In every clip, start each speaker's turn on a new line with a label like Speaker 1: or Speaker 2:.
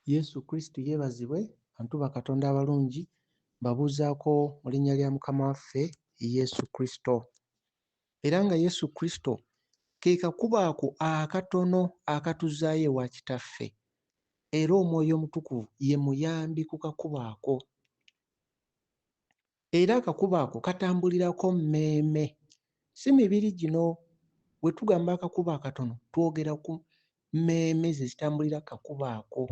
Speaker 1: Yesu Kristo yeebazibwe. Bantu ba Katonda abalungi, mbabuuzaako mu linnya lya Mukama waffe Yesu Kristo. Era nga Yesu Kristo ke kakubo ako akatono akatuzaayo ewa Kitaffe, era Omwoyo Omutukuvu ye muyambi ku kakubo ako. Era akakubo ako katambulirako mmeeme, si mibiri gino. Bwe tugamba akakubo akatono twogera ku mmeeme ze zitambulira kakubo ako.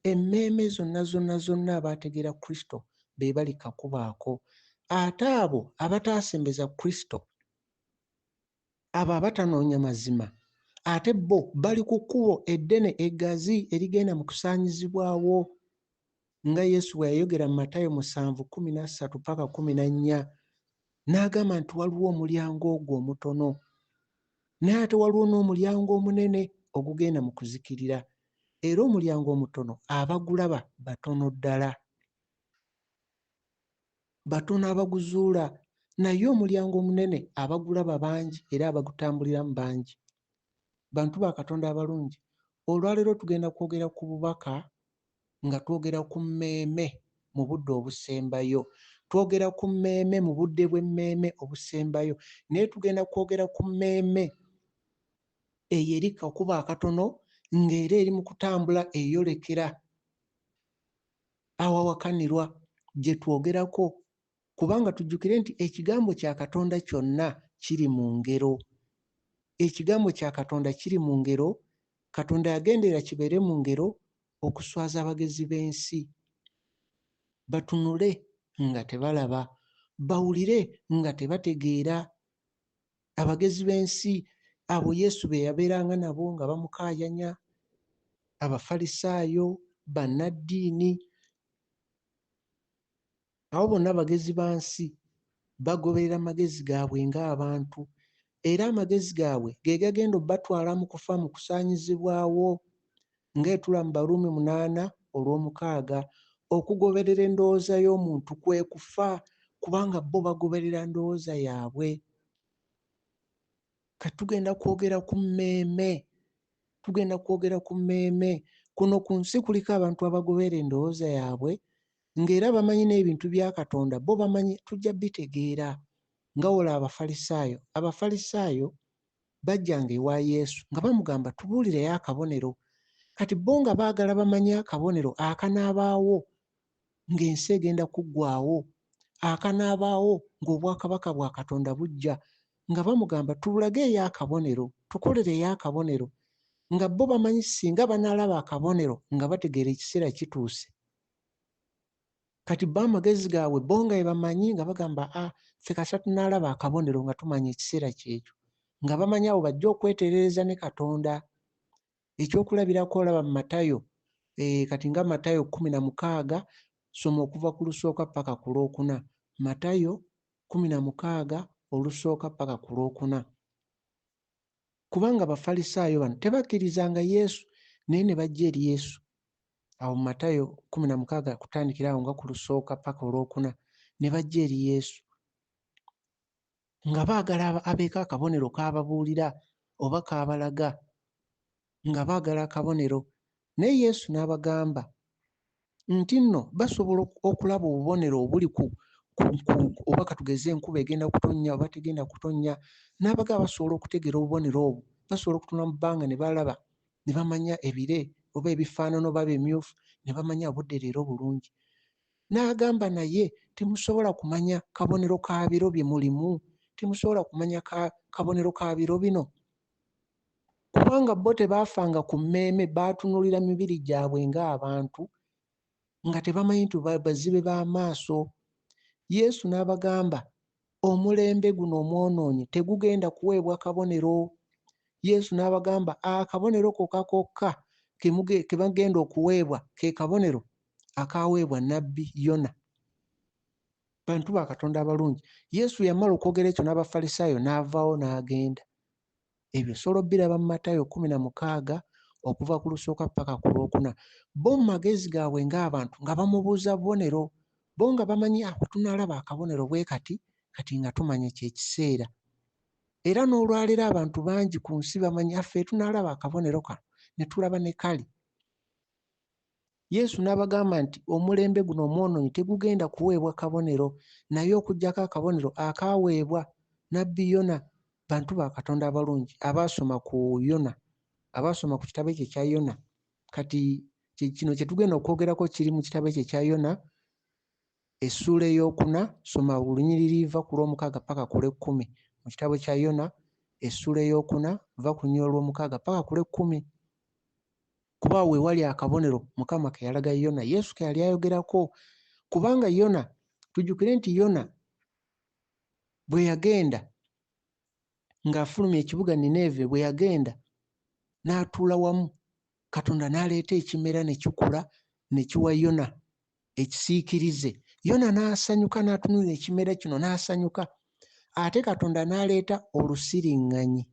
Speaker 1: Emmeeme zonna abaategeera Kristo be bali kakubo ako. Ate abo abataasembeza Kristo, abo abatanoonya mazima, ate bo bali ku kkubo eddene eggazi erigenda mu kusaanyizibwawo, nga Yesu bwe yayogera mu Matayo 7:13-14, n'agamba nti waliwo omulyango ogwo omutono, naye ate waliwo n'omulyango omunene ogugenda mu kuzikirira, era omulyango omutono abagulaba batono ddala, batono abaguzuula, naye omulyango omunene abagulaba bangi era abagutambuliramu bangi. Bantu ba Katonda abalungi, olwaleero tugenda kwogera ku bubaka nga twogera ku mmeeme mu budde obusembayo, twogera ku mmeeme mu budde bw'emmeeme obusembayo, naye tugenda kwogera ku mmeeme eyo eri kakubo akatono ng'era eri mu kutambula eyolekera awawakanirwa gye twogerako, kubanga tujjukire nti ekigambo kya Katonda kyonna kiri mu ngero. Ekigambo kya Katonda kiri mu ngero. Katonda yagenderera kibeere mu ngero okuswaza abagezi b'ensi, batunule nga tebalaba, bawulire nga tebategeera. Abagezi b'ensi abo Yesu be yabeeranga nabo nga bamukaayanya, Abafalisaayo, bannaddiini, abo bonna bagezi ba nsi bagoberera amagezi gaabwe ng'abantu, era amagezi gaabwe ge gagenda obbatwala mu kufa, mu kusaanyizibwawo, ng'etula mu Baruumi 8:6, okugoberera endowooza y'omuntu kwe kufa, kubanga bo bagoberera ndowooza yaabwe. Kati tugenda kwogera ku mmeeme, tugenda kwogera ku mmeeme. Kuno ku nsi kuliko abantu abagoberera endowooza yaabwe, ng'era bamanyi n'ebintu bya Katonda, bo bamanyi, tujja bitegeera. Nga wola Abafalisaayo. Abafalisaayo bajjanga ewa Yesu nga bamugamba tubuulireyo akabonero. Kati bo nga baagala bamanye akabonero akanaabaawo ng'ensi egenda kuggwaawo, akanaabaawo ng'obwakabaka bwa Katonda bujja, nga bamugamba tulageeyo akabonero, tukolereyo akabonero, nga bo bamanyi singa banaalaba akabonero nga bategeera ekiseera kituuse. Kati bo amagezi gaabwe bo nga bamanyi nga bagamba ffe kasa tunaalaba akabonero nga tumanya ekiseera kyekyo, nga bamanyi abo bajja okwetereereza ne Katonda. Ekyokulabirako olaba mu Matayo, kati nga Matayo 16, soma okuva ku lusooka paka ku lwokuna. Matayo 16 olusooka paka ku lwokuna. Kubanga Abafalisaayo bano tebakkirizanga Yesu, naye ne bajja eri Yesu. Awo mu Matayo 16 kutandikira awo nga ku lusooka paka olwokuna, ne bajja eri Yesu nga baagala abeeko akabonero k'ababuulira oba k'abalaga, nga baagala akabonero. Naye Yesu n'abagamba nti nno basobola okulaba obubonero obuli oba katugeze enkuba egenda kutonnya oba tegenda kutonnya, n'abagamba basobola okutegeera obubonero obwo, basobola okutunula mu bbanga ne balaba, ne bamanya ebire oba ebifaanano oba bimyufu, ne bamanya obudde leero bulungi. N'agamba naye temusobola kumanya kabonero ka biro bye mulimu, temusobola kumanya kabonero ka biro bino, kubanga bo tebaafanga ku mmeeme, baatunulira mibiri gyabwe ng'abantu, nga tebamanyi nti bazibe b'amaaso. Yesu n'abagamba omulembe guno omwonoonyi tegugenda kuweebwa kabonero. Yesu n'abagamba akabonero kokka ke bagenda okuweebwa ke kabonero akaweebwa nnabbi Yona. Bantu ba Katonda abalungi, Yesu yamala okwogera ekyo n'Abafalisaayo n'avaawo n'agenda. Ebyo solo biraba mu Matayo 16 okuva ku lusooka paka ku lwokuna. Bo mu magezi gaabwe ng'abantu nga bamubuuza bubonero, bo nga bamanyi tunaalaba akabonero bwe kati nga tumanya kyekiseera. Era n'olwaleero abantu bangi ku nsi bamanyi ffe tunaalaba akabonero kano ne tulaba ne kali. Yesu n'abagamba nti omulembe guno omwonoonyi tegugenda kuweebwa kabonero, naye okuggyako akabonero akaaweebwa nnabbi Yona. Bantu ba Katonda abalungi abaasoma ku Yona, abaasoma ku kitabo kye kya Yona, kati kino kye tugenda okwogerako kiri mu kitabo kye kya Yona essuula ey'okuna. Soma olunyiriri va ku lw'omukaaga paka ku lw'ekkumi mu kitabo kya Yona essuula ey'okuna va ku lunyiriri olw'omukaaga paka ku lw'ekkumi. Kuba we wali akabonero Mukama ke yalaga Yona, Yesu ke yali ayogerako. Kubanga Yona, tujjukire nti Yona bwe yagenda ng'afulumya ekibuga Nineeve, bwe yagenda n'atuula wamu, Katonda n'aleeta ekimera ne kikula ne kiwa Yona ekisiikirize. Yona n'asanyuka, n'atunuulira ekimera kino n'asanyuka. Ate Katonda n'aleeta olusiriŋŋanyi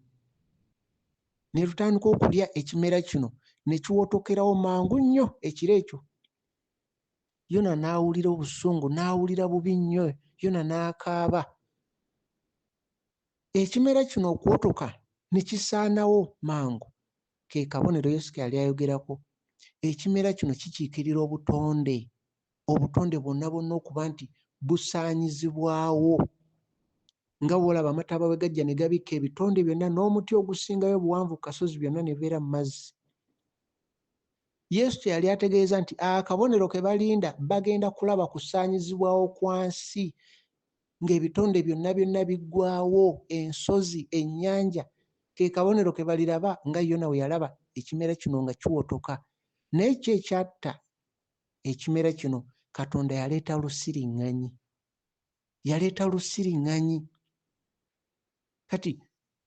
Speaker 1: ne lutandika okulya ekimera kino ne kiwotokerawo mangu nnyo ekiro ekyo. Yona n'awulira obusungu, n'awulira bubi nnyo, Yona n'akaaba. Ekimera kino okuwotoka ne kisaanawo mangu, ke kabonero Yesu ke yali ayogerako. Ekimera kino kikiikirira obutonde, obutonde bwonna bwonna okuba nti busaanyizibwawo. Nga bw'olaba amataba bwe gajja ne gabikka ebitonde byonna, n'omuti ogusingayo obuwanvu ku kasozi byonna ne bibeera mu mazzi. Yesu yali ategeeza nti akabonero ke balinda bagenda kulaba kusaanyizibwawo kwa nsi, ng'ebitonde byonna byonna biggwaawo, ensozi, ennyanja. Ke kabonero ke baliraba nga Yona we yalaba ekimera kino nga kiwotoka. Naye ki ekyatta ekimera kino? Katonda yaleeta lusiriŋŋanyi, yaleeta lusiriŋŋanyi. Kati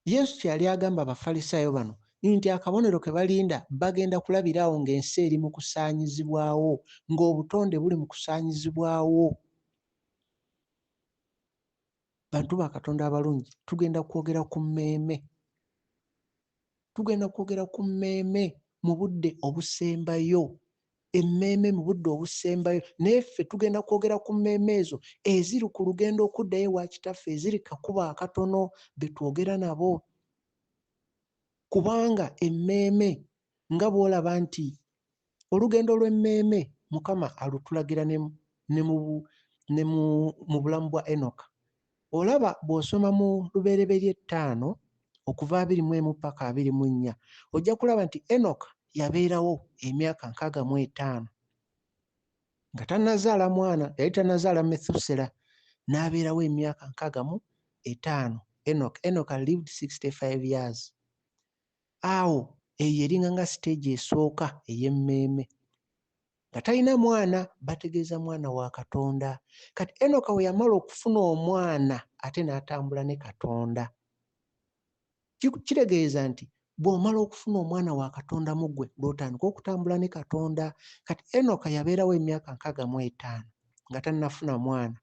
Speaker 1: Yesu kyali agamba Abafalisaayo bano nti akabonero ke balinda bagenda kulabiraawo ng'ensi eri mu kusaanyizibwawo, ng'obutonde buli mu kusaanyizibwawo. Bantu ba Katonda abalungi, tugenda kwogera ku mmeeme. Tugenda kwogera ku mmeeme mu budde obusembayo, emmeeme mu budde obusembayo. Naye ffe tugenda kwogera ku mmeeme ezo eziri ku lugendo okuddayo ewa Kitaffe, eziri kakuba akatono be twogera nabo. Kubanga emmeeme nga bw'olaba nti olugendo lw'emmeeme Mukama alutulagira ne mu bulamu bwa Enoka. Olaba bw'osoma mu Lubereberye 5 okuva 21 paka 24, ojja kulaba nti Enoka yabeerawo emyaka 65 nga tannazaala mwana, yali tannazaala Methusela, n'abeerawo emyaka 65. Enoka lived 65 years. Awo eyo eringa nga stage esooka ey'emmeeme. Nga talina mwana, bategeeza mwana wa Katonda. Kati Enoka we yamala okufuna omwana ate n'atambula ne Katonda. Kitegeeza nti bw'omala okufuna omwana wa Katonda mu ggwe, lw'otandika okutambula ne Katonda. Kati Enoka yabeerawo emyaka 65 nga tannafuna mwana.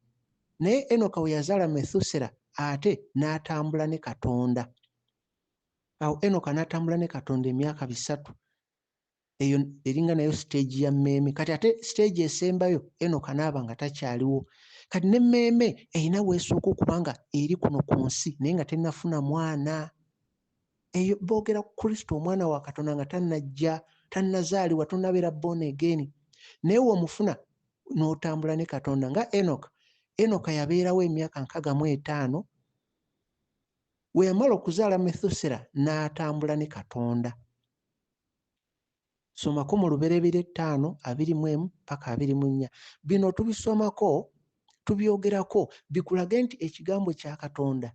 Speaker 1: Naye Enoka we yazaala Methusela ate n'atambula ne Katonda. Awo Enoka n'atambula ne Katonda emyaka 3. Eyo eringa nayo stage ya mmeeme. Kati ate stage esembayo Enoka n'aba nga takyaliwo. Kati ne mmeeme erina weesooka okuba nga eri kuno ku nsi naye nga tennafuna mwana. Eyo boogera ku Kristo, omwana wa Katonda nga tannajja, tannazaalibwa, tonnabeera born again. Naye w'omufuna n'otambula ne Katonda nga Enoka. Enoka yabeerawo emyaka 65. We yamala okuzaala Methusela n'atambula ne Katonda. Somako mu Lubereberye 5:21 paka 24. Bino tubisomako, tubyogerako, bikulage nti ekigambo kya Katonda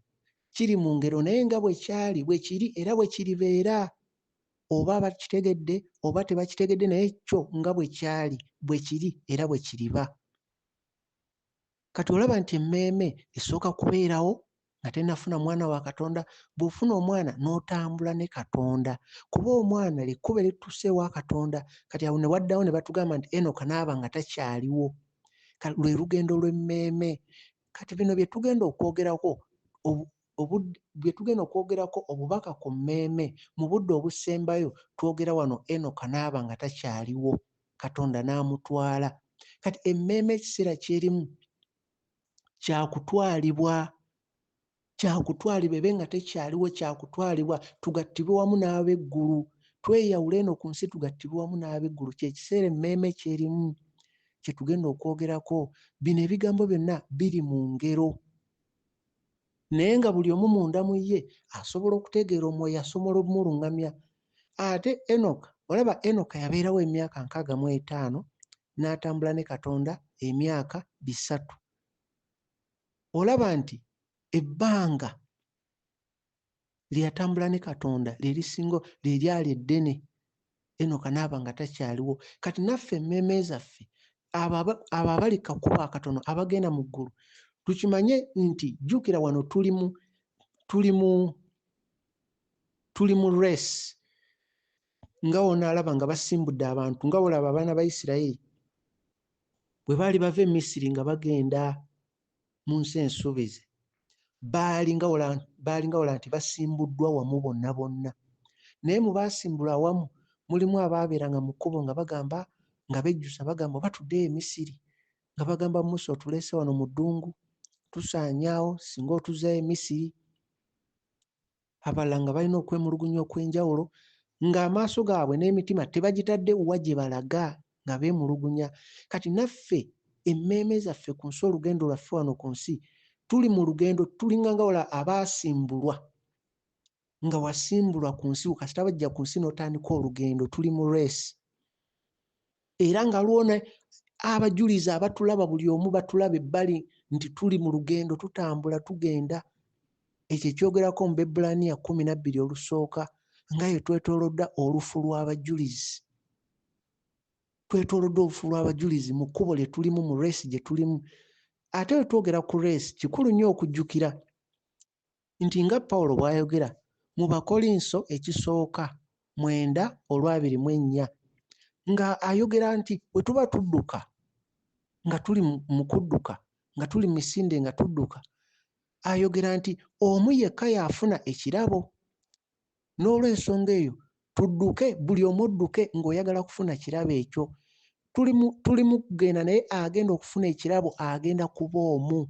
Speaker 1: kiri mu ngero naye nga bwe kyali, bwe kiri era bwe kiribeera. Oba bakitegedde oba tebakitegedde, naye kyo nga bwe kyali, bwe kiri era bwe kiriba. Kati olaba nti emmeeme esooka kubeerawo nga tennafuna mwana wa Katonda. Bw'ofuna omwana n'otambula ne Katonda, kuba omwana ly'ekkubo erituuse ewa Katonda. Kati awo ne waddawo ne batugamba nti Enoka n'aba nga takyaliwo. Lwe lugendo lw'emmeeme. Kati bino bye tugenda okwogerako, bye tugenda okwogerako obubaka ku mmeeme mu budde obusembayo. Twogera wano Enoka n'aba nga takyaliwo, Katonda n'amutwala. Kati emmeeme ekiseera kyerimu kyakutwalibwa ebe nga tekyaliwo, kyakutwalibwa tugattibwe wamu n'ab'eggulu. tweyawula eno ku nsi tugattibwe wamu n'ab'eggulu. Kyekiseera emmeeme kyerimu kye tugenda okwogerako. Bino ebigambo byonna biri mu ngero, naye nga buli omu munda mu ye asobola okutegeera Omwoyo asobola omuluŋŋamya. Ate Enoka, olaba Enoka yabeerawo emyaka 65 n'atambula ne Katonda emyaka 3. Olaba nti ebbanga lyatambula ne Katonda lyali eddene. Enoka n'aba nga takyaliwo. Kati naffe emmeeme zaffe abo abali kakubo akatono abagenda mu ggulu, tukimanye nti jjukira wano tuli mu race. Nga wonaalaba nga basimbudde abantu, nga olaba abaana ba Isirayiri bwe baali bava e Misiri nga bagenda mu nsi ensuubizi, baali nga wala nti basimbuddwa wamu bonna bonna. Naye mu baasimbulwa awamu mulimu abaabeeranga mu kkubo nga bagamba, nga bejjusa bagamba oba tuddeyo e Misiri, nga bagamba Musa otuleese wano mu ddungu tusaanyaawo singa otuzaayo e Misiri. Abalala nga balina okwemulugunya okw'enjawulo, ng'amaaso gaabwe n'emitima tebagitadde wa gye balaga, nga beemulugunya. Kati naffe emmeeme zaffe ku nsi, olugendo lwaffe wano ku nsi, tuli mu lugendo, tulinga nga wala abaasimbulwa, nga wasimbulwa ku nsi kasita bajja ku nsi n'otandika olugendo. Tuli mu race, era nga lwona abajulizi abatulaba, buli omu batulaba ebbali nti tuli mu lugendo, tutambula tugenda. Ekyo ekyogerako mu Bebulaniya 12 olusooka, nga ye twetoolodda olufu lw'abajulizi. Twetoolodde olufu lw'abajulizi mu kkubo lye tulimu, mu race gye tulimu. Ate we twogera ku race, kikulu nnyo okujjukira nti nga Pawulo bw'ayogera mu Bakolinso ekisooka 9:24, nga ayogera nti bwe tuba tudduka, nga tuli mu kudduka, nga tuli mu misinde nga tudduka, ayogera nti omu yekka yaafuna ekirabo. N'olw'ensonga eyo tudduke, buli omu odduke ng'oyagala kufuna kirabo ekyo. Tuli mu kugenda, naye agenda okufuna ekirabo agenda kuba omu.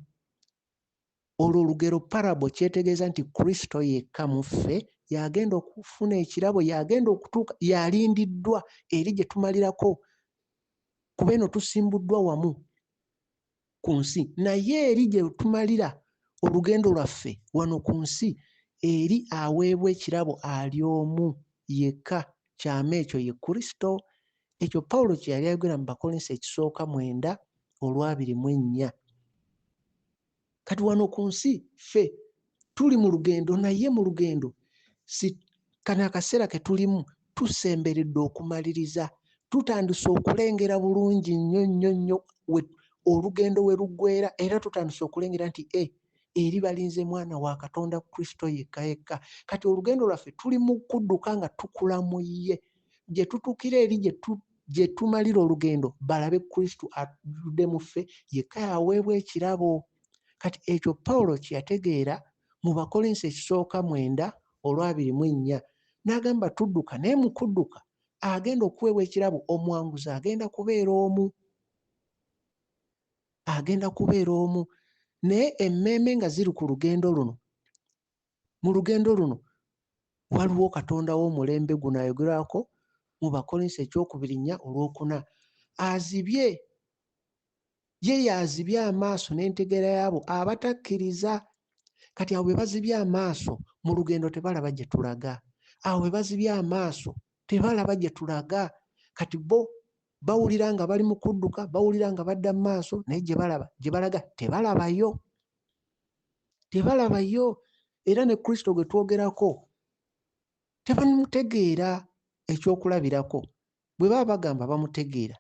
Speaker 1: Olwo olugero parabo kyetegeeza nti Kristo yekka mu ffe y'agenda okufuna ekirabo, y'agenda okutuuka, y'alindiddwa eri gye tumalirako, kuba eno tusimbuddwa wamu ku nsi, naye eri gye tumalira olugendo lwaffe wano ku nsi, eri aweebwa ekirabo ali omu yekka, kyama ekyo ye Kristo. Ekyo Pawulo kye yali ayogera mu Bakolinso ekisooka 9:24. Kati wano ku nsi ffe tuli mu lugendo, naye mu lugendo kano akaseera ke tulimu tusemberedde okumaliriza, tutandise okulengera bulungi nnyo olugendo we luggweera, era tutandise okulengera nti eri balinze mwana wa Katonda Kristo yekka yekka. Kati olugendo lwaffe tuli mu kudduka nga tukula mu ye, gye tutuukira eri gye tumalira olugendo balabe Kristo atudde mu ffe, yekka yaweebwa ekirabo. Kati ekyo Pawulo kye yategeera mu Bakolinso ekisooka 9:24, n'agamba tudduka, naye mu kudduka agenda okuweebwa ekirabo, omwanguzi agenda kubeera omu. Naye emmeeme nga ziri ku lugendo luno, mu lugendo luno waliwo Katonda w'omulembe guno ayogerako mu Bakolinso 2:4, azibye, ye y'azibye amaaso n'entegeera y'abo abatakkiriza. Kati abo bwe bazibye amaaso mu lugendo tebalaba gye tulaga, abo bwe bazibye amaaso tebalaba gye tulaga. Kati bo bawulira nga bali mu kudduka, bawulira nga badda mu maaso, naye gye balaga tebalabayo. Era ne Kristo gwe twogerako tebamutegeera. Ekyokulabirako bwe baba bagamba bamutegeera,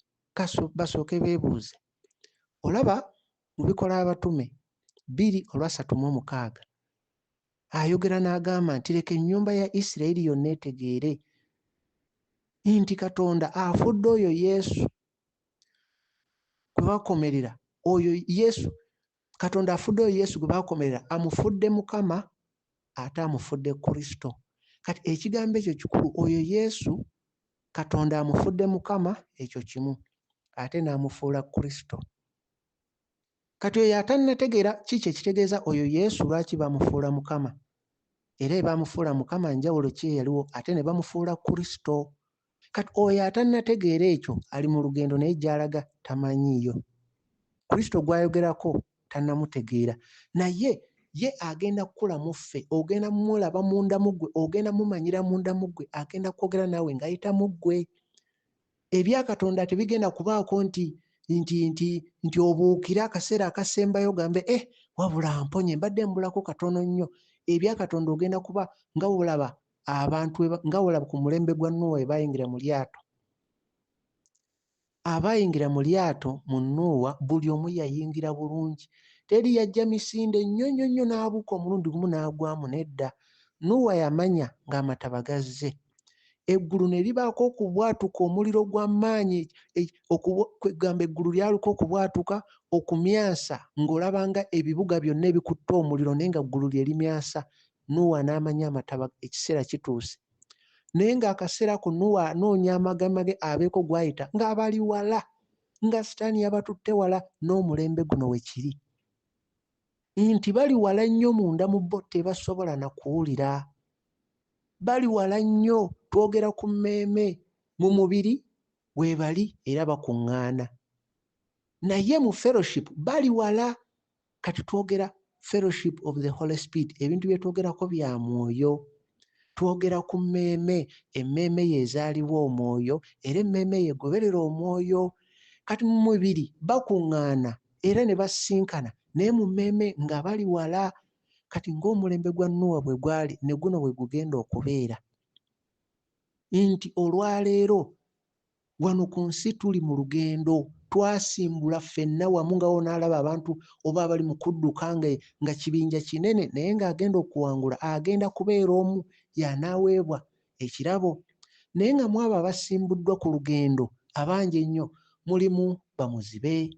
Speaker 1: basooke beebuuze. Olaba mu Bikola Abatume 2:36 ayogera n'agamba nti leka ennyumba ya Isirayiri yonna etegeere nti Katonda afudde oyo Yesu gwe bakomerera, Katonda afudde oyo Yesu gwe bakomerera, amufudde Mukama ate amufudde Kristo. Kati ekigambo ekyo kikulu, oyo Yesu Katonda amufudde Mukama, ekyo kimu, ate n'amufuula Kristo. Kati oyo atannategeera kiki ekitegeeza oyo Yesu lwaki bamufuula Mukama. era bamufuula mukama njawulo ki yaliwo ate ne bamufuula Kristo. Kati oyo atannategeera ekyo ali mu lugendo naye gy'alaga tamanyiiyo. Kristo gw'ayogerako tannamutegeera, naye ye agenda kukula mu ffe, ogenda mulaba munda mu ggwe, ogenda mumanyira munda mu ggwe, agenda kwogera naawe ng'ayita mu ggwe. Ebya Katonda tebigenda kubaako nti obuukira akaseera akasembayo gambe wabula mponye mbadde mbulako katono nnyo. Ebya Katonda ogenda kuba nga olaba abantu nga olaba ku mulembe gwa Nuuwa we baayingira mu lyato. Abaayingira mu lyato mu Nuuwa buli omu yayingira bulungi. Teri yajja misinde nnyo nnyo nnyo n'abuuka omulundi gumu n'agwamu, nedda. Nuuwa yamanya ng'amataba gazze. Eggulu ne libaako okubwatuka, omuliro gw'amaanyi, kwegamba eggulu lyaliko okubwatuka okumyansa, ng'olabanga ebibuga byonna ebikutte omuliro naye nga ggulu lye limyansa. Nuuwa n'amanya amataba ekiseera kituuse. Naye ng'akaseera ko Nuuwa anoonya amagemage abeeko gw'ayita ng'abali wala, nga Sitaani yabatutte wala n'omulembe guno we kiri. Nti bali wala nnyo munda mu bo tebasobola na kuwulira. Bali wala nnyo, twogera ku mmeeme, mu mubiri weebali era bakuŋŋaana. Naye mu fellowship bali wala. Kati twogera fellowship of the Holy Spirit, ebintu bye twogerako bya mwoyo. Twogera ku mmeeme, emmeeme yeezaaliwa omwoyo era emmeeme yeegoberera omwoyo. Kati mu mubiri bakuŋŋaana era ne basinkana, naye mu mmeeme nga bali wala. Kati ng'omulembe gwa Nuuwa bwe gwali ne guno bwe gugenda okubeera. Nti olwaleero wano ku nsi tuli mu lugendo, twasimbula ffenna wamu nga n'alaba abantu oba abali mu kudduka nga kibinja kinene, naye ng'agenda okuwangula agenda kubeera omu y'anaaweebwa ekirabo. Naye nga mu abo abasimbuddwa ku lugendo abangi ennyo mulimu bamuzibe.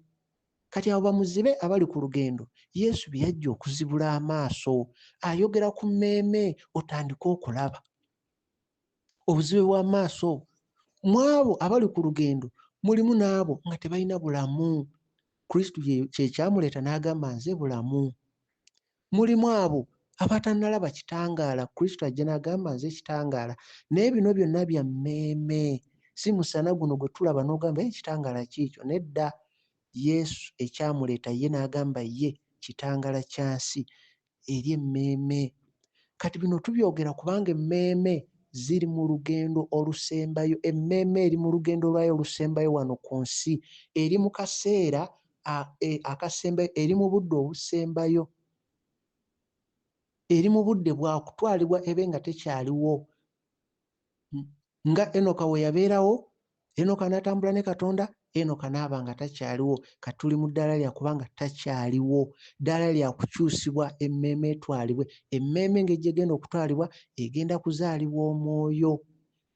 Speaker 1: Kati abo bamuzibe abali ku lugendo Yesu bye yajja okuzibula amaaso, ayogera ku mmeeme otandike okulaba. Obuzibe bw'amaaso, mu abo abali ku lugendo mulimu n'abo nga tebalina bulamu. Kristo kye kyamuleeta n'agamba nze bulamu. Mulimu abo abatannalaba kitangaala, Kristo ajja n'agamba nze kitangaala. Naye bino byonna bya mmeeme, si musana guno gwe tulaba n'ogamba kitangaala kiikyo, nedda. Yesu ekyamuleeta ye n'agamba ye kitangaala kya nsi eri emmeeme. Kati bino tubyogera kubanga emmeeme ziri mu lugendo olusembayo. Emmeeme eri mu lugendo lwayo olusembayo wano ku nsi, eri mu kaseera akasembayo, eri mu budde obusembayo, eri mu budde bwa kutwalibwa ebe nga tekyaliwo. Nga Enoka we yabeerawo, Enoka n'atambula ne Katonda, Enoka n'aba nga takyaliwo. Kati tuli mu ddaala lya kubanga takyaliwo, ddaala lya kukyusibwa emmeeme etwalibwe. Emmeeme ng'ejja egenda okutwalibwa egenda kuzaalibwa omwoyo.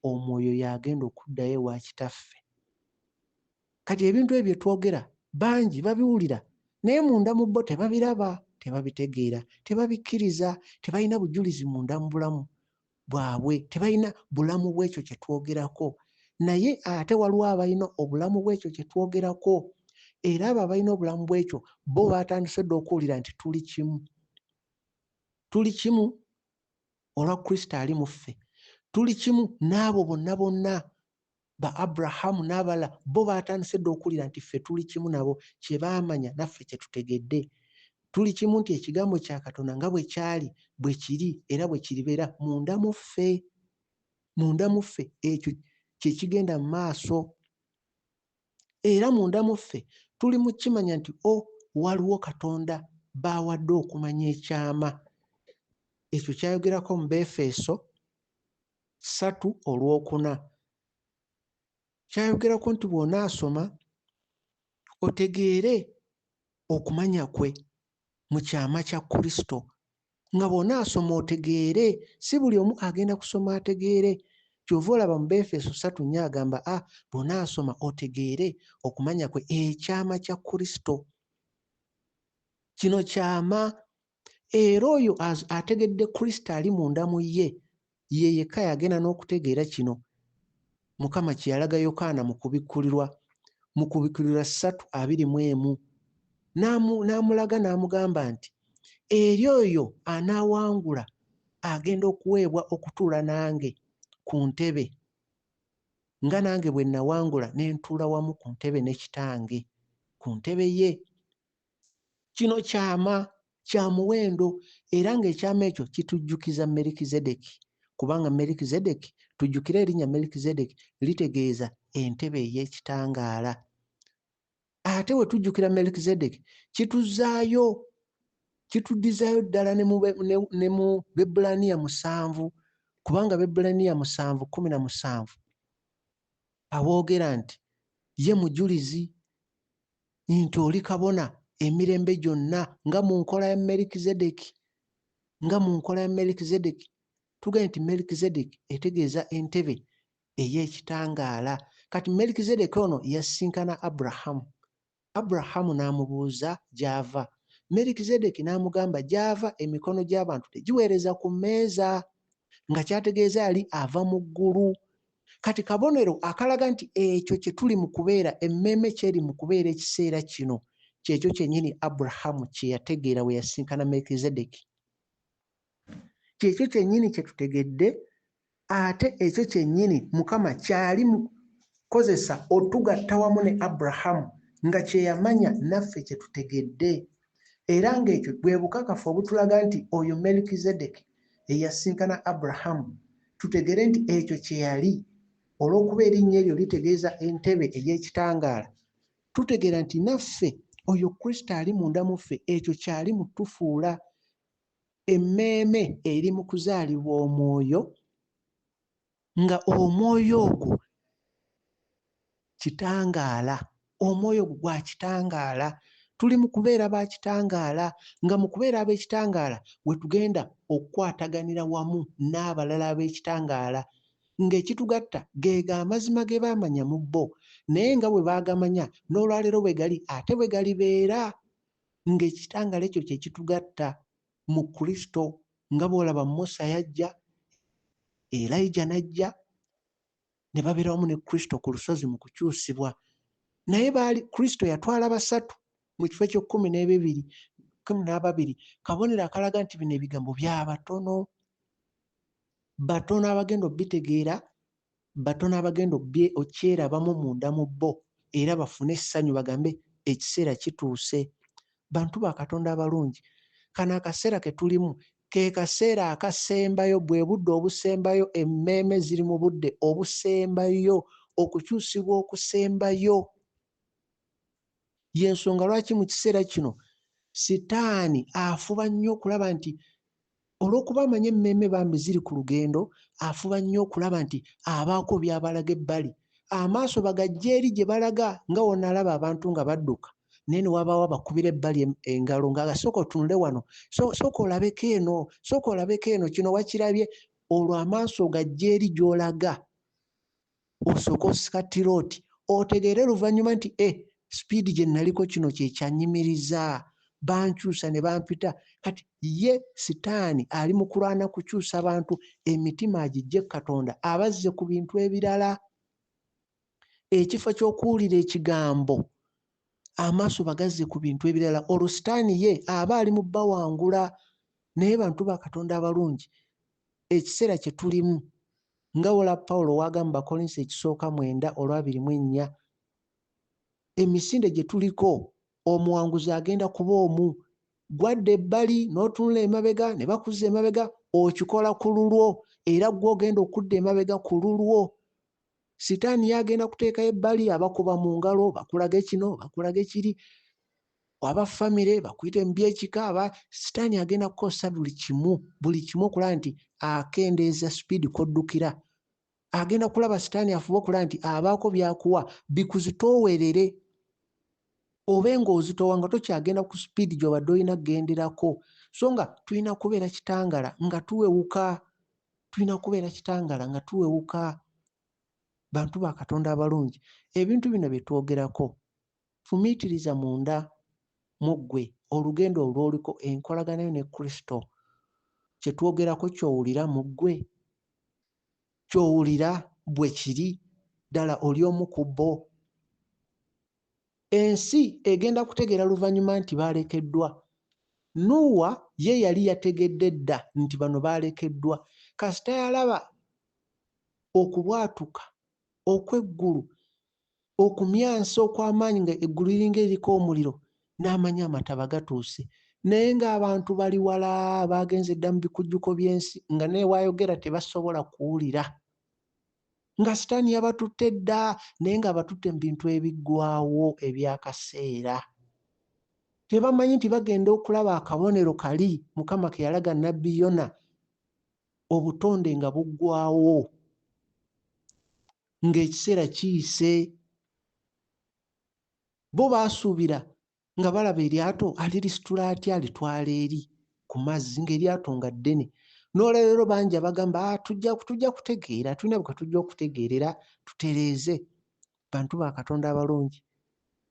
Speaker 1: Omwoyo y'agenda okuddayo ewa Kitaffe. Kati ebintu ebyo twogera bangi babiwulira, naye munda mu bo tebabiraba, tebabitegeera, tebabikkiriza, tebalina bujulizi munda mu bulamu bwabwe, tebalina bulamu bw'ekyo kye twogerako. Naye ate waliwo abalina obulamu bw'ekyo kye twogerako, era abo abalina obulamu bw'ekyo bo batandise dda okuwulira nti tuli kimu. Tuli kimu olwa Kristo ali mu ffe. Tuli kimu n'abo bonna bonna ba Aburahamu n'abala, bo batandise dda okuwulira nti ffe tuli kimu nabo, kye baamanya naffe kye tutegedde. Tuli kimu nti ekigambo kya Katonda nga bwe kyali bwe kiri era bwe kiribeera munda mu ffe. Munda mu ffe ekyo kye kigenda mu maaso. Era munda mu ffe tuli mu kimanya nti waliwo Katonda baawadde okumanya ekyama. Ekyo kyayogerako mu Befeso 3:4. Kyayogerako nti bw'onaasoma otegeere okumanya kwe mu kyama kya Kristo. Nga bw'onaasoma otegeere, si buli omu agenda kusoma ategeere. Kyova olaba mu Befeso 3:4 agamba bw'onaasoma otegeere okumanya kwe, ekyama kya Kristo. Kino kyama, era oyo ategedde Kristo ali munda mu ye yekka yagenda n'okutegeera kino. Mukama kye yalaga Yokaana mu kubikkulirwa 3:21, n'amulaga n'amugamba nti eri oyo anaawangula agenda okuweebwa okutuula nange ku ntebe nga nange bwe nawangula ne ntuula wamu ku ntebe ne kitange ku ntebe ye. Kino kyama kya muwendo era ng'ekyama ekyo kitujjukiza Merikizedeki, kubanga Merikizedeki, tujjukire erinnya Merikizedeki litegeeza entebe ey'ekitangaala. Ate we tujjukira Merikizedeki kituddizaayo ddala ne mu Bebbulaniya 7, kubanga Bebbulaniya 7:17 awoogera nti ye mujulizi nti oli kabona emirembe gyonna nga mu nkola ya Merikizedeki. Tugaye nti Merikizedeki etegeeza entebe ey'ekitangaala. Kati Merikizedeki ono yasisinkana Aburahamu n'amubuuza gy'ava. Merikizedeki n'amugamba gy'ava emikono gy'abantu tegiweereza ku mmeeza, nga kyategeeza yali ava mu ggulu. Kati kabonero akalaga nti ekyo kye tuli mu kubeera, emmeeme kyeri mu kubeera ekiseera kino, kyekyo kyennyini Aburahamu kye yategeera we yasisinkana Merikizedeki. Kyekyo kyennyini kye tutegedde, ate ekyo kyennyini Mukama kyali mu kukozesa otugatta wamu ne Aburahamu nga kye yamanya naffe kye tutegedde. Era ng'ekyo bwe bukakafu obutulaga nti oyo Merikizedeki eyasisinkana Aburahamu, tutegere nti ekyo kye yali. Olw'okuba erinnya eryo litegeeza entebe ey'ekitangaala, tutegeera nti naffe oyo Kristo ali munda mu ffe, ekyo kyali mu tufuula emmeeme eri mu kuzaalibwa omwoyo, nga omwoyo ogwo kitangaala. Omwoyo ogwo gwa kitangaala. Tuli mu kubeera ba kitangaala, nga mu kubeera ab'ekitangaala we tugenda okukwataganira wamu n'abalala ab'ekitangaala, ng'ekitugatta geega amazima ge baamanya mu bo, naye nga bwe baagamanya n'olwaleero bwe gali ate bwe galibeera, ng'ekitangaala ekyo kye kitugatta mu Kristo. Nga bw'olaba Musa yajja, Elijah n'ajja, ne babeera wamu ne Kristo ku lusozi mu kukyusibwa. Naye Kristo yatwala 3 mu kifo ekyo12. Kabonero akalaga nti bino ebigambo bya batono abagenda obbitegeera, batono abagenda okyerabamu munda mu bo era bafune essanyu bagambe ekiseera kituuse. Bantu ba Katonda abalungi, kano akaseera ke tulimu ke kaseera akasembayo, bwe budde obusembayo. Emmeeme ziri mu budde obusembayo, okukyusibwa okusembayo. Y'ensonga lwaki mu kiseera kino Sitaani afuba nnyo okulaba nti olw'okuba amanye emmeeme bambi ziri ku lugendo, afuba nnyo okulaba nti abaako by'abalaga ebbali, amaaso bagajja eri gye balaga. Nga wonna alaba abantu nga badduka, naye ne wabaawo abakubira ebbali engalo ng'asooka otunule wano, sooka olabeko eno, kino wakirabye. Olwo amaaso gajja eri gy'olaga, osooka osikattira oti otegeere luvannyuma nti sipiidi gye naliko kino kye kyanyimiriza, bankyusa ne bampita. Kati ye Sitaani ali mu kulwana kukyusa bantu, emitima agiggye Katonda, abazze ku bintu ebirala. Ekifo ky'okuwulira ekigambo amaaso bagazze ku bintu ebirala, olwo Sitaani ye aba ali mu bbawangula. Naye bantu ba Katonda abalungi, ekiseera kye tulimu nga wola Pawulo w'agamba Bakolinso 9:24, emisinde gye tuliko omuwanguzi agenda kuba omu. Gwadde ebbali n'otunula emabega ne bakuzza emabega, okikola ku lulwo, era gw'ogenda okudda emabega ku lulwo. Sitaani yagenda kuteekayo ebbali, abakuba mu ngalo, bakulage kino, bakulage kiri, aba famire bakuyite mu byekika, Sitaani agenda kukozesa buli kimu okulaba nti akendeeza sipiidi koddukira. Agenda kulaba Sitaani afuba okulaba nti abaako byakuwa bikuzitoowerere, obe ng'ozitowa nga tokyagenda ku sipiidi gy'obadde olina kugenderako. So nga tulina kubeera kitangaala nga tuwewuka. Bantu ba Katonda abalungi, ebintu bino bye twogerako, fumiitiriza munda mu ggwe olugendo olw'oliko, enkolaganayo ne Kristo. Kye twogerako ky'owulira mu ggwe, ky'owulira bwe kiri ddala oli omu ku bo. Ensi egenda kutegeera luvannyuma nti baalekeddwa. Nuuwa ye yali yategedde dda nti bano baalekeddwa, kasita yalaba okubwatuka okw'eggulu, okumyansa okw'amaanyi nga eggulu liringa eriko omuliro, n'amanya amataba gatuuse. Naye ng'abantu bali wala baagenze dda mu bikujjuko by'ensi nga ne waayogera tebasobola kuwulira, nga Sitaani yabatutte dda naye nga batutte mu bintu ebiggwaawo eby'akaseera. Tebamanyi nti bagenda okulaba akabonero kali Mukama ke yalaga nnabbi Yona, obutonde nga buggwaawo, ng'ekiseera kiyise. Bo baasuubira nga balaba eryato alirisitula atya alitwala eri ku mazzi, ng'eryato nga ddene. N'olwaleero bangi abagamba tujja kutegeera, tulina bwe tujja okutegeerera tutereeze. Bantu ba Katonda abalungi,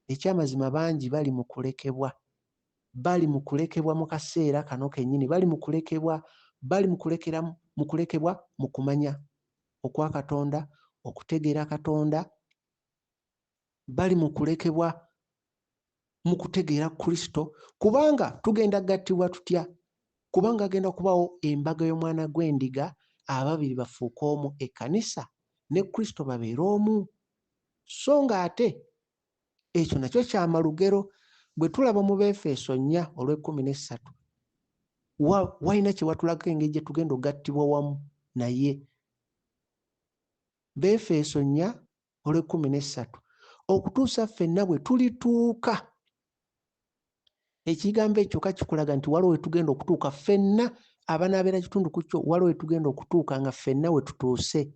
Speaker 1: ekyamazima bangi bali mu kulekebwa, bali mu kulekebwa mu kaseera kano kennyini, bali mu kulekebwa mu kumanya okwa Katonda, okutegeera Katonda, bali mu kulekebwa mu kutegeera Kristo, kubanga tugenda gattibwa tutya? Kubanga agenda kubaawo embaga y'omwana gw'endiga, ababiri bafuuke omu, ekkanisa ne Kristo babeere omu. So ng'ate ekyo nakyo kyama lugero. Bwe tulaba mu Befeso 4:13 walina kye watulaga engeri gye tugenda ogattibwa wamu naye. Befeso 4:13 okutuusa ffenna bwe tulituuka. Ekigambo ekyo kikulaga nti waliwo we tugenda okutuuka ffenna abanaabeera kitundu ku kyo, waliwo we tugenda okutuuka nga ffenna we tutuuse.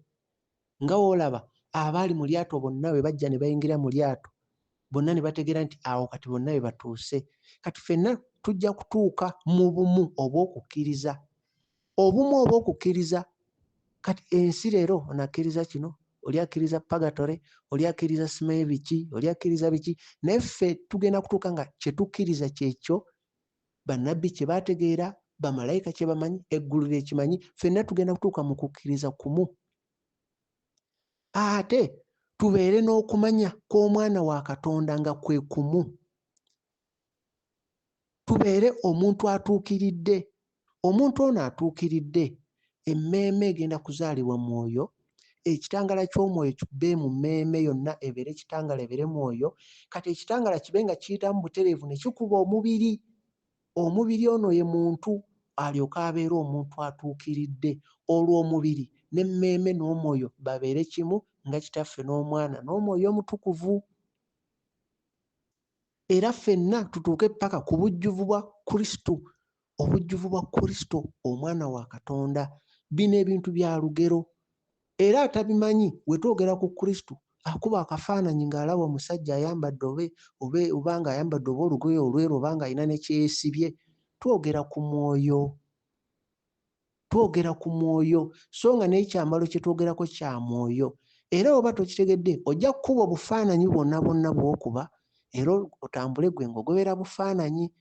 Speaker 1: Nga woolaba abaali mu lyato bonna bwe bajja ne bayingira mu lyato, bonna ne bategeera nti awo kati bonna be batuuse. Kati ffenna tujja kutuuka mu bumu obw'okukkiriza. Obumu obw'okukkiriza. Kati ensi leero onakkiriza kino, oli akkiriza pagatore, oli akkiriza simanyi biki, oli akkiriza biki, naye ffe tugenda kutuuka nga kye tukkiriza kyekyo, bannabbi kye baategeera, bamalayika kye bamanyi, eggulu lye kimanyi, ffenna tugenda kutuuka mu kukkiriza kumu. Ate tubeere n'okumanya kw'Omwana wa Katonda nga kwe kumu. Tubeere omuntu atuukiridde. Omuntu ono atuukiridde, emmeeme egenda kuzaalibwa mwoyo, ekitangaala ky'omwoyo kibe mu mmeeme yonna, ebeere ekitangaala ebeere mwoyo. Kati ekitangaala kibe nga kiyitamu butereevu ne kikuba omubiri. Omubiri ono ye muntu, alyoke abeere omuntu atuukiridde. Olwo omubiri n'emmeeme n'omwoyo babeere kimu nga Kitaffe n'Omwana n'Omwoyo Omutukuvu. Era ffenna tutuuke paka ku bujjuvu bwa Kristo, obujjuvu bwa Kristo Omwana wa Katonda. Bino ebintu bya lugero. Era atabimanyi we twogera ku Kristo, akuba akafaananyi ng'alaba omusajja ayambadde oba ng'ayambadde oba olugoye olweru oba ng'alina ne kye yeesibye, twogera ku mwoyo. Twogera ku mwoyo, so nga n'ekyambalo kye twogerako kya mwoyo. Era oba tokitegedde, ojja kukuba obufaananyi bwonna bwonna bw'okuba, era otambule gwe ng'ogobera bufaananyi.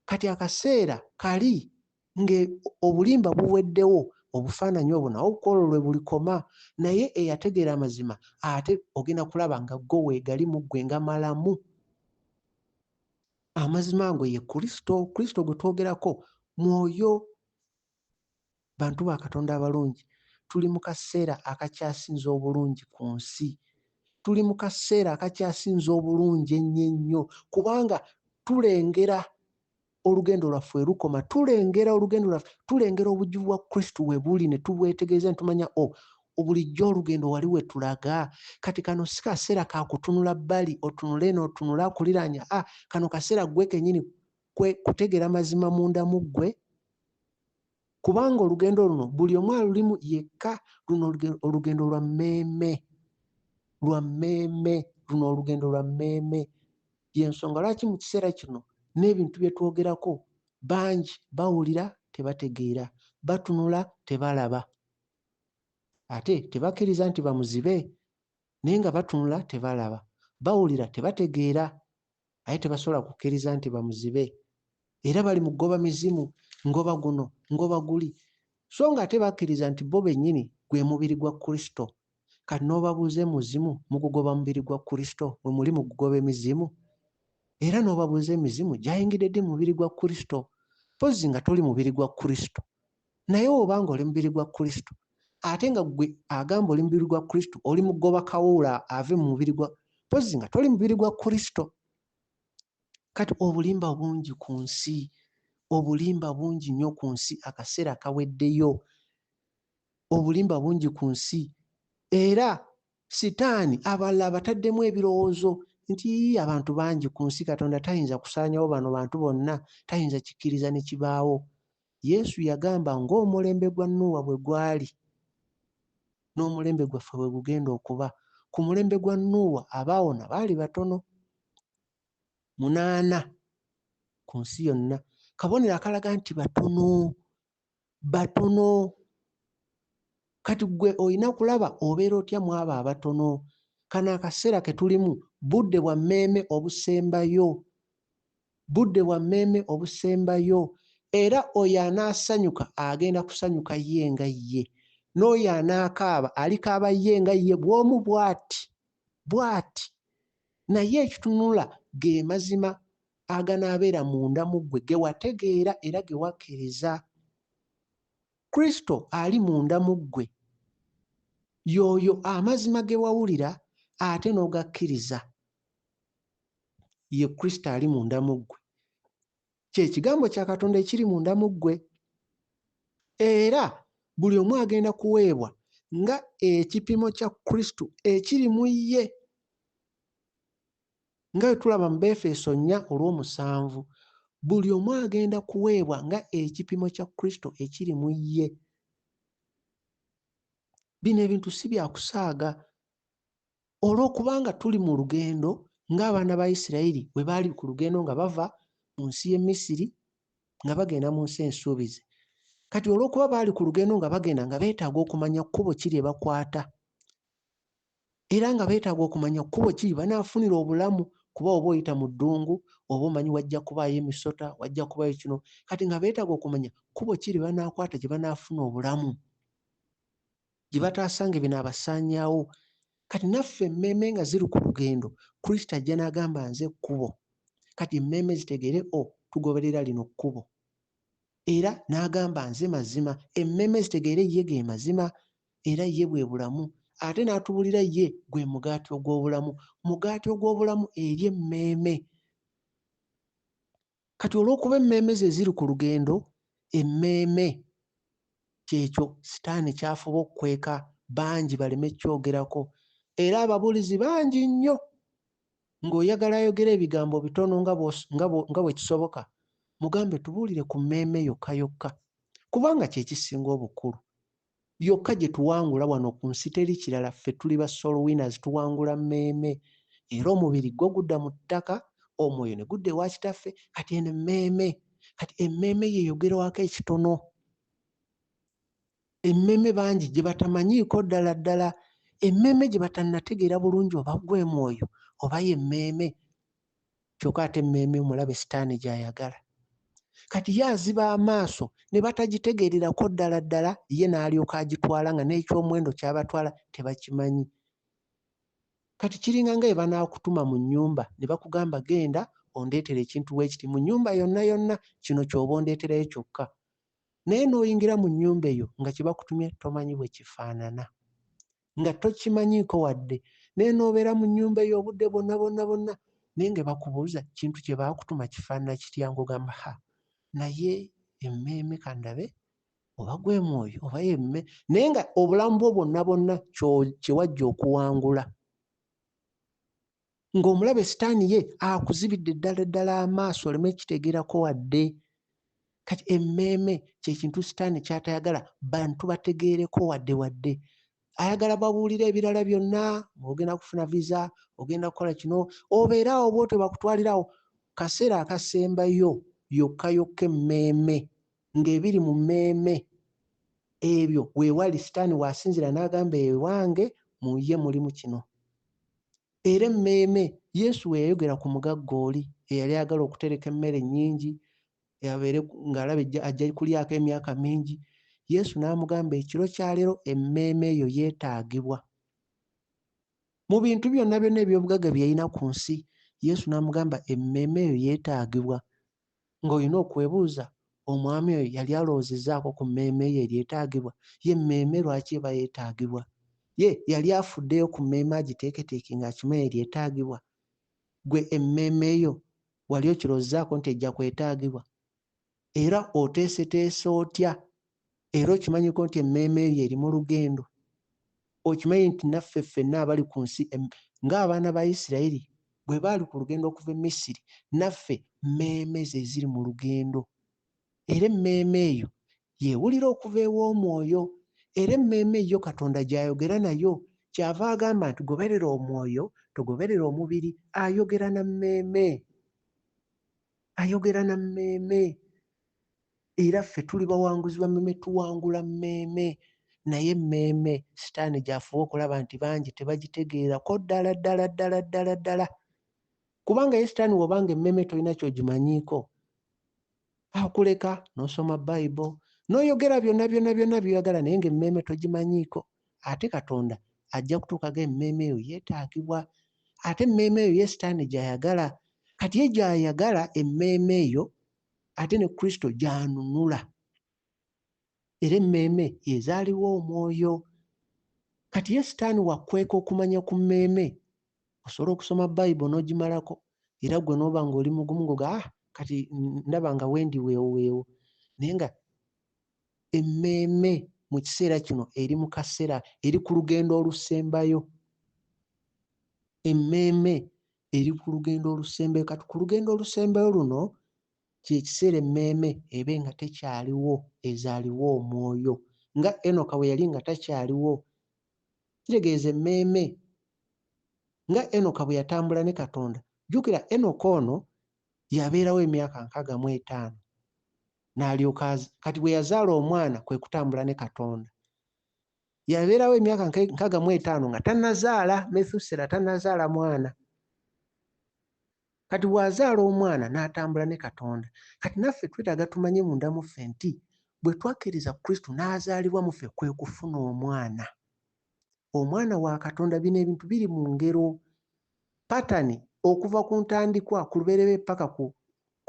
Speaker 1: Kati akaseera kali ng'obulimba buweddewo, obufaananyi obwo nawo kwolwo lwe bulikoma, naye eyategeera amazima ate ogenda kulaba nga go weegali mu ggwe nga malamu. Amazima ngo ye Kristo. Kristo gwe twogerako mwoyo. Bantu ba Katonda abalungi, tuli mu kaseera akakyasinza obulungi ku nsi. Tuli mu kaseera akakyasinza obulungi ennyo ennyo, kubanga tulengera olugendo lwaffe lukoma, tulengera obujjuvu bwa Kristo we buli ne tubwetegereza ne tumanya bulijjo olugendo wali we tulaga. Kati kano si kaseera ka kutunula bbali, otunule n'otunula akuliraanya. Kano kaseera ggwe kennyini kutegeera mazima munda mu ggwe, kubanga olugendo luno buli omu alulimu yekka. Luno olugendo lwa mmeeme, luno olugendo lwa mmeeme. Y'ensonga lwaki mu kiseera kino n'ebintu bye twogerako bangi bawulira tebategeera, batunula tebalaba. Ate tebakkiriza nti bamuzibe, naye nga batunula tebalaba, bawulira tebategeera, aye tebasobola kukkiriza nti bamuzibe. Era bali mu kugoba mizimu, ngoba guno ngoba guli, so nga ate bakkiriza nti bo bennyini gwe mubiri gwa Kristo. Kati n'obabuuza emuzimu mu kugoba mubiri gwa Kristo mwe muli mu kugoba emizimu? Era n'obabuuza emizimu gyayingidde ddi mu mubiri gwa Kristo? Pozzi nga toli mubiri gwa Kristo. Naye obanga oli mubiri gwa Kristo ate nga gwe agamba oli mubiri gwa Kristo oli mugoba kawuula ave mu mubiri gwa pozzi nga toli mubiri gwa Kristo. Kati obulimba bungi ku nsi, obulimba bungi nnyo ku nsi, akaseera kaweddeyo. Obulimba bungi ku nsi era sitaani abalala bataddemu ebirowoozo nti abantu bangi ku nsi, Katonda tayinza kusaanyawo bano bantu bonna, tayinza kikkiriza ne kibaawo. Yesu yagamba ng'omulembe gwa Nuuwa bwe gwali n'omulembe gwaffe bwe gugenda okuba. Ku mulembe gwa Nuuwa abaawona baali batono, 8 ku nsi yonna. Kabonero akalaga nti batono, batono. Kati gwe olina kulaba obeera otya mu abo abatono. Kano akaseera ke tulimu budde bwa mmeeme obusembayo, budde bwa mmeeme obusembayo. Era oyo anaasanyuka agenda kusanyuka ye nga ye, n'oyo anaakaaba alikaaba ye nga ye, bw'omu bw'ati bw'ati. Naye ekitunula ge mazima aganaabeera munda mu ggwe, ge wategeera era ge wakkiriza. Kristo ali munda mu ggwe, y'oyo amazima ge wawulira ate n'ogakkiriza. Ye Kristo ali munda mu ggwe, kye kigambo kya Katonda ekiri munda mu ggwe. Era buli omu agenda kuweebwa nga ekipimo kya Kristo ekiri mu ye. Nga bwe tulaba mu Befeso 4:7, buli omu agenda kuweebwa nga ekipimo kya Kristo ekiri mu ye. Bino ebintu si bya kusaaga, olw'okubanga tuli mu lugendo ng'abaana ba Isirayiri bwe baali ku lugendo nga bava mu nsi y'e Misiri nga bagenda mu nsi ensuubize. Kati olw'okuba baali ku lugendo nga bagenda nga beetaaga okumanya kkubo ki lye bakwata, era nga beetaaga okumanya kkubo ki banaafunira obulamu, kuba oba oyita mu ddungu oba omanyi wajja kubaayo emisota, wajja kubaayo kino. Kati nga beetaaga okumanya kkubo ki lye banaakwata gye banaafuna obulamu, gye bataasanga binaabasaanyaawo. Kati naffe emmeeme nga ziri ku lugendo, Kristo ajja n'agamba nze kkubo. Kati emmeeme zitegeere tugoberera lino kkubo. Era n'agamba nze mazima, emmeeme zitegeere ye ge mazima era ye bwe bulamu. Ate n'atubuulira ye gwe mugaati ogw'obulamu, mugaati ogw'obulamu eri emmeeme. Kati olw'okuba emmeeme ze ziri ku lugendo, emmeeme kyekyo sitaani ky'afuba okukweka bangi baleme kyogerako. Era ababuulizi bangi nnyo, ng'oyagala ayogera ebigambo bitono nga bwe kisoboka, mugambe tubuulire ku mmeeme yokka yokka, kubanga kye kisinga obukulu. Yokka gye tuwangula wano ku nsi, teri kirala. Ffe tuli ba soul winners, tuwangula mmeeme. Era omubiri gwo gudda mu ttaka, omwoyo ne gudda ewa kitaffe, kati eno emmeeme. Kati emmeeme yeeyogerwako ekitono. Emmeeme bangi gye batamanyiiko ddala ddala, emmeeme gye batannategeera bulungi oba gwe mwoyo oba ye emmeeme. Kyokka ate emmeeme omulabe sitaani gy'ayagala. Kati ye aziba amaaso ne batagitegeererako ddala ddala, ye n'alyoka agitwala nga n'ekyomuwendo ky'abatwala tebakimanyi. Kati kiringa nga bwe banaakutuma mu nnyumba ne bakugamba genda ondeetere ekintu bwe kiti mu nnyumba yonna yonna, kino ky'oba ondeeterayo kyokka. Naye n'oyingira mu nnyumba eyo nga kye bakutumye tomanyi bwe kifaanana, nga tokimanyiiko wadde. Naye n'obeera mu nnyumba eyo obudde bwonna bwonna bwonna, naye nga bakubuuza kintu kye baakutuma kifaanana kitya, ng'ogamba naye emmeeme kandabe oba gwe mwoyo oba ye emmeeme. Naye nga obulamu bwo bwonna bwonna kye wajja okuwangula, ng'omulabe sitaani ye akuzibidde ddala ddala amaaso oleme kitegeerako wadde. Kati emmeeme kye kintu sitaani ky'atayagala bantu bategeereko wadde wadde. Ayagala babuulire ebirala byonna, ogenda kufuna visa, ogenda kukola kino, obeeraawo bw'otyo bakutwalirawo. Kaseera akasembayo yokka yokka emmeeme, ng'ebiri mu mmeeme ebyo weewali sitaani w'asinzira n'agamba ewange mu ye mulimu kino. Era emmeeme Yesu we yayogera ku mugagga oli eyali ayagala okutereka emmere nnyingi, yabeere ng'alaba ajja kulyako emyaka mingi. Yesu n'amugamba ekiro kya leero emmeeme eyo yeetaagibwa. Mu bintu byonna byonna eby'obugagga bye yalina ku nsi, Yesu n'amugamba emmeeme eyo yeetaagibwa. Ng'olina okwebuuza omwami oyo yali alowoozezaako ku mmeeme ye eryetaagibwa? Ye mmeeme lwaki eba yeetaagibwa? Ye yali afuddeyo ku mmeeme agiteeketeeke ng'akimanyi eryetaagibwa? Gwe emmeeme yo wali okirowoozaako nti ejja kwetaagibwa? Era oteeseteese otya? Era okimanyiko nti emmeeme yo eri mu lugendo? Okimanyi nti naffe ffenna abali ku nsi ng'abaana ba Isirayiri bwe baali ku lugendo okuva e Misiri, naffe mmeeme ze ziri mu lugendo. Era emmeeme eyo yeewulira okuva ew'omwoyo. Era emmeeme yo Katonda gy'ayogera nayo kyava agamba nti goberera omwoyo togoberera omubiri. Ayogera na mmeeme, ayogera na mmeeme. Era ffe tuli bawanguzi ba mmeeme, tuwangula mmeeme. Naye emmeeme sitaani gy'afuba okulaba nti bangi tebagitegeerako ddala ddala ddala ddala ddala. Kubanga ye sitaani w'obanga emmeeme tolina ky'ogimanyiiko, akuleka n'osoma Bayibuli n'oyogera byonna byonna byonna by'oyagala, naye ng'emmeeme togimanyiiko. Ate Katonda ajja kutuukaga emmeeme eyo yeetaagibwa. Ate emmeeme eyo ye sitaani gy'ayagala. Kati ye gy'ayagala emmeeme eyo, ate ne Kristo gy'anunula. Era emmeeme yezaaliwa omwoyo. Kati ye sitaani wakweka okumanya ku mmeeme, osobola okusoma Bayibuli n'ogimalako, era gwe n'oba ng'oli mugumu ng'oga kati ndaba nga wendi weewo. Naye nga emmeeme mu kiseera kino eri mu kaseera, eri ku lugendo olusembayo. Emmeeme eri ku lugendo olusembayo. Kati ku lugendo olusembayo luno kye kiseera emmeeme ebe nga tekyaliwo, ezaaliwo omwoyo. Nga Enoka bwe yali nga takyaliwo. Kitegeeza emmeeme nga Enoka bwe yatambula ne Katonda. Jjukira Enoka ono yabeerawo emyaka 65 n'alyoka kati bwe yazaala omwana kwe kutambula ne Katonda. Yabeerawo emyaka 65 nga tannazaala, Methusera tannazaala mwana. Kati bw'azaala omwana n'atambula ne Katonda. Kati naffe twetaaga tumanye munda muffe nti bwe twakkiriza Kristo n'azaalibwa mu ffe kwe kufuna omwana. Omwana wa Katonda. Bino ebintu biri mu ngero patani okuva ku ntandikwa ku lubereberye paka ku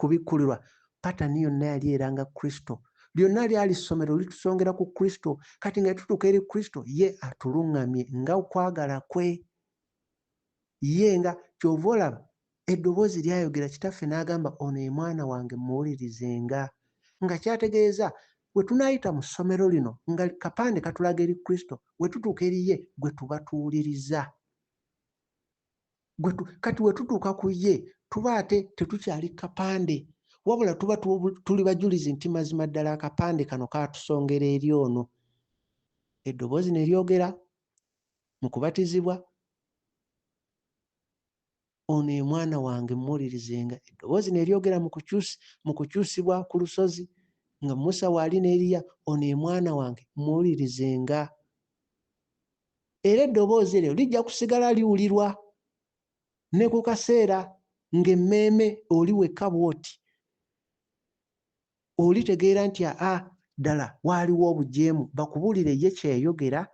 Speaker 1: bikkulirwa. Patani yonna yali eranga Kristo. Lyonna lyali ssomero litusongera ku Kristo. Kati nga tutuuka eri Kristo, ye atuluŋŋamye nga okwagala kwe. Ye nga kyova olaba eddoboozi lyayogera kitaffe n'agamba ono ye mwana wange muwulirizenga. Nga kyategeeza bwe tunaayita mu ssomero lino nga kapande katulaga eri Kristo, bwe tutuuka eri ye gwe tuba tuwuliriza. Kati bwe tutuuka ku ye tuba ate tetukyali kapande, wabula tuba tuli bajulizi nti mazima ddala akapande kano kaatusongera eri ono. Eddoboozi ne lyogera mu kubatizibwa, ono ye mwana wange muwulirizenga. Eddoboozi ne lyogera mu kukyusibwa ku lusozi nga Musa waali ne Eriya, ono ye mwana wange muwulirizenga. Era eddoboozi eryo lijja kusigala liwulirwa ne ku kaseera ng'emmeeme oli wekka bw'oti. Olitegeera nti ddala waaliwo obujeemu, bakubuulire ye kye yayogera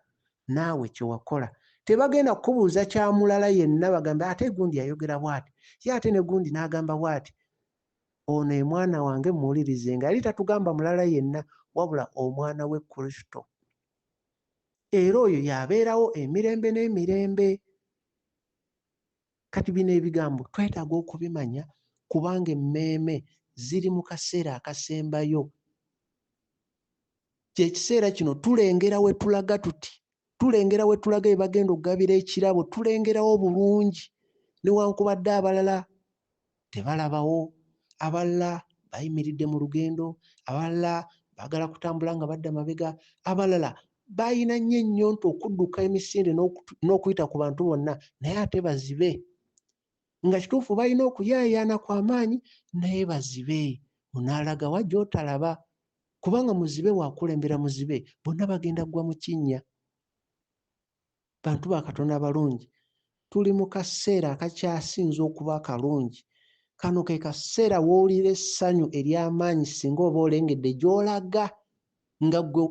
Speaker 1: naawe kye wakola. Tebagenda kukubuuza kya mulala yenna bagambe ate gundi yayogera bw'ati, ye ate ne gundi n'agamba bw'ati. Ono ye mwana wange muwulirizenga. Yali tatugamba mulala yenna wabula omwana we Kristo. Era oyo yabeerawo emirembe n'emirembe. Kati bino ebigambo twetaaga okubimanya kubanga emmeeme ziri mu kaseera akasembayo. Kyekiseera kino tulengera we tulaga tuti, tulengera we tulaga be bagenda okugabira ekirabo, tulengerawo bulungi newankubadde abalala tebalabawo, abalala bayimiridde mu lugendo, abalala baagala kutambula nga badda mabega, abalala bayina nnyo ennyonta okudduka emisinde n'okuyita ku bantu bonna naye ate bazibe. Nga kituufu balina okuyaayaana kw'amaanyi naye bazibe. Onaalaga wa gy'otalaba kubanga muzibe waakulembera muzibe bonna bagenda ggwa mu kinnya. Bantu ba Katonda balungi, tuli mu kaseera akakyasinza okuba akalungi. Kano ke kaseera w'owulira essanyu ery'amaanyi singa oba olengedde gy'olaga nga gwe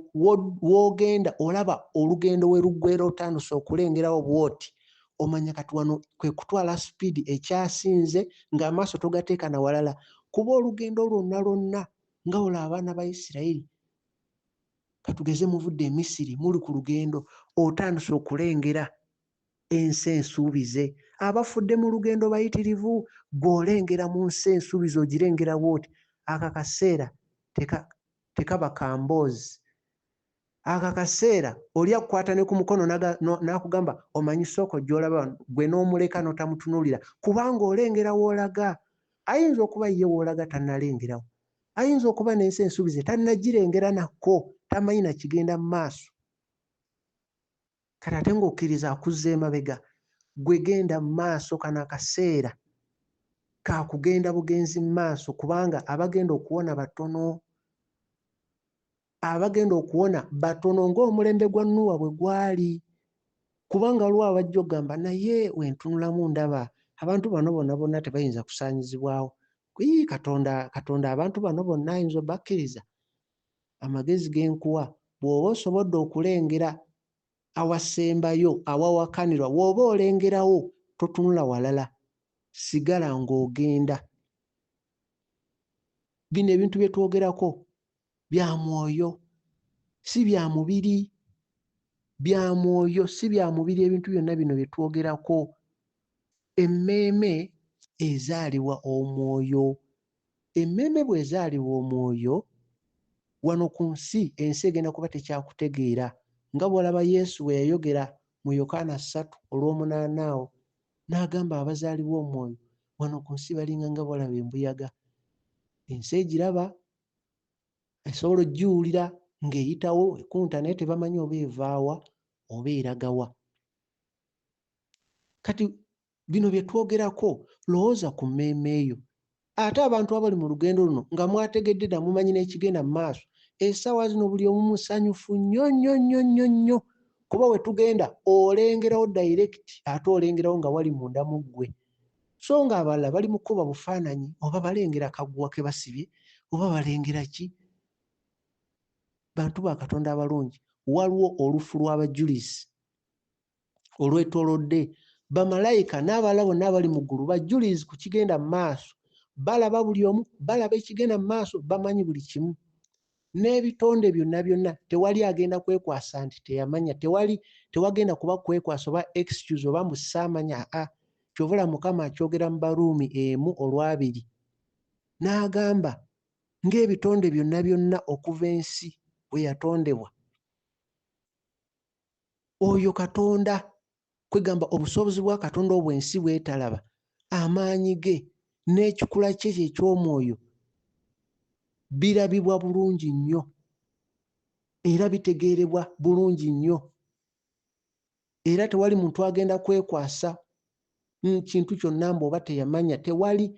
Speaker 1: w'ogenda olaba olugendo we luggweera otandise okulengerawo bw'oti. Omanya kati wano kwe kutwala sipiidi ekyasinze ng'amaaso togateeka na walala. Kuba olugendo lwonna lwonna nga olaba abaana ba Isirayiri katugeze muvudde e Misiri muli ku lugendo otandise okulengera ensi ensuubize. Abafudde mu lugendo bayitirivu, bw'olengera mu nsi ensuubize ogirengera bw'oti. Aka kaseera tekaba kamboozi. Aka kaseera oli akukwata ne ku mukono n'akugamba omanyi sooka gy'olaba gwe n'omuleka n'otamutunuulira kubanga olengera w'olaga. Ayinza okuba ye w'olaga tannalengerawo. Ayinza okuba n'ensi ensuubize tannagirengera nakko, tamanyi na kigenda mu maaso. Kati ate ng'okkiriza akuzza emabega, gwe genda mu maaso. Kano akaseera ka kugenda bugenzi mu maaso kubanga abagenda okuwona batono. Abagenda okuwona batono ng'omulembe gwa Nuuwa bwe gwali. Kubanga waliwo abajja okugamba naye wentunulamu ndaba abantu bano bonna bonna tebayinza kusaanyizibwawo. Katonda abantu bano bonna ayinza obbakkiriza. Amagezi ge nkuwa, bw'oba osobodde okulengera awasembayo awawakanirwa, w'oba olengerawo totunula walala, sigala ng'ogenda. Bino ebintu bye twogerako bya mwoyo si bya mubiri. Bya mwoyo si bya mubiri. Ebintu byonna bino bye twogerako, emmeeme ezaalibwa omwoyo. Emmeeme bw'ezaalibwa omwoyo, wano ku nsi ensi egenda kuba tekyakutegeera. Nga bw'olaba Yesu bwe yayogera mu Yokaana 3:8 awo n'agamba abazaalibwa omwoyo wano ku nsi balinga nga bw'olaba embuyaga. Ensi egiraba, esobola ogiwulira ng'eyitawo ekunta naye tebamanyi oba evaawa oba eragawa. Kati bino bye twogerako lowooza ku mmeeme eyo. Ate abantu abali mu lugendo luno nga mwategedde dda mumanyi n'ekigenda mu maaso, essaawa zino buli omu musanyufu nnyo nnyo nnyo nnyo nnyo kuba we tugenda olengerawo direct ate olengerawo nga wali munda mu ggwe. So ng'abalala bali mu kkuba bufaananyi oba balengera kaguwa ke basibye oba balengera ki. Bantu ba Katonda abalungi, waliwo olufu lw'abajulizi olwetoolodde. Bamalayika n'abalala bonna abali mu ggulu bajulizi ku kigenda mu maaso. Balaba buli omu, balaba ekigenda mu maaso, bamanyi buli kimu. N'ebitonde byonna byonna tewali agenda kwekwasa nti teyamanya. Tewagenda kuba kwekwasa oba excuse oba mbu saamanya. Kyovula Mukama akyogera mu Baruumi 1:2 n'agamba ng'ebitonde byonna byonna okuva ensi bwe yatondebwa. Oyo Katonda kwegamba obusobozi bwa Katonda obw'ensi bwetalaba, amaanyi ge n'ekikula kye eky'omwoyo birabibwa bulungi nnyo era bitegeerebwa bulungi nnyo. Era tewali muntu agenda kwekwasa kintu kyonna mbu oba teyamanya. Tewali.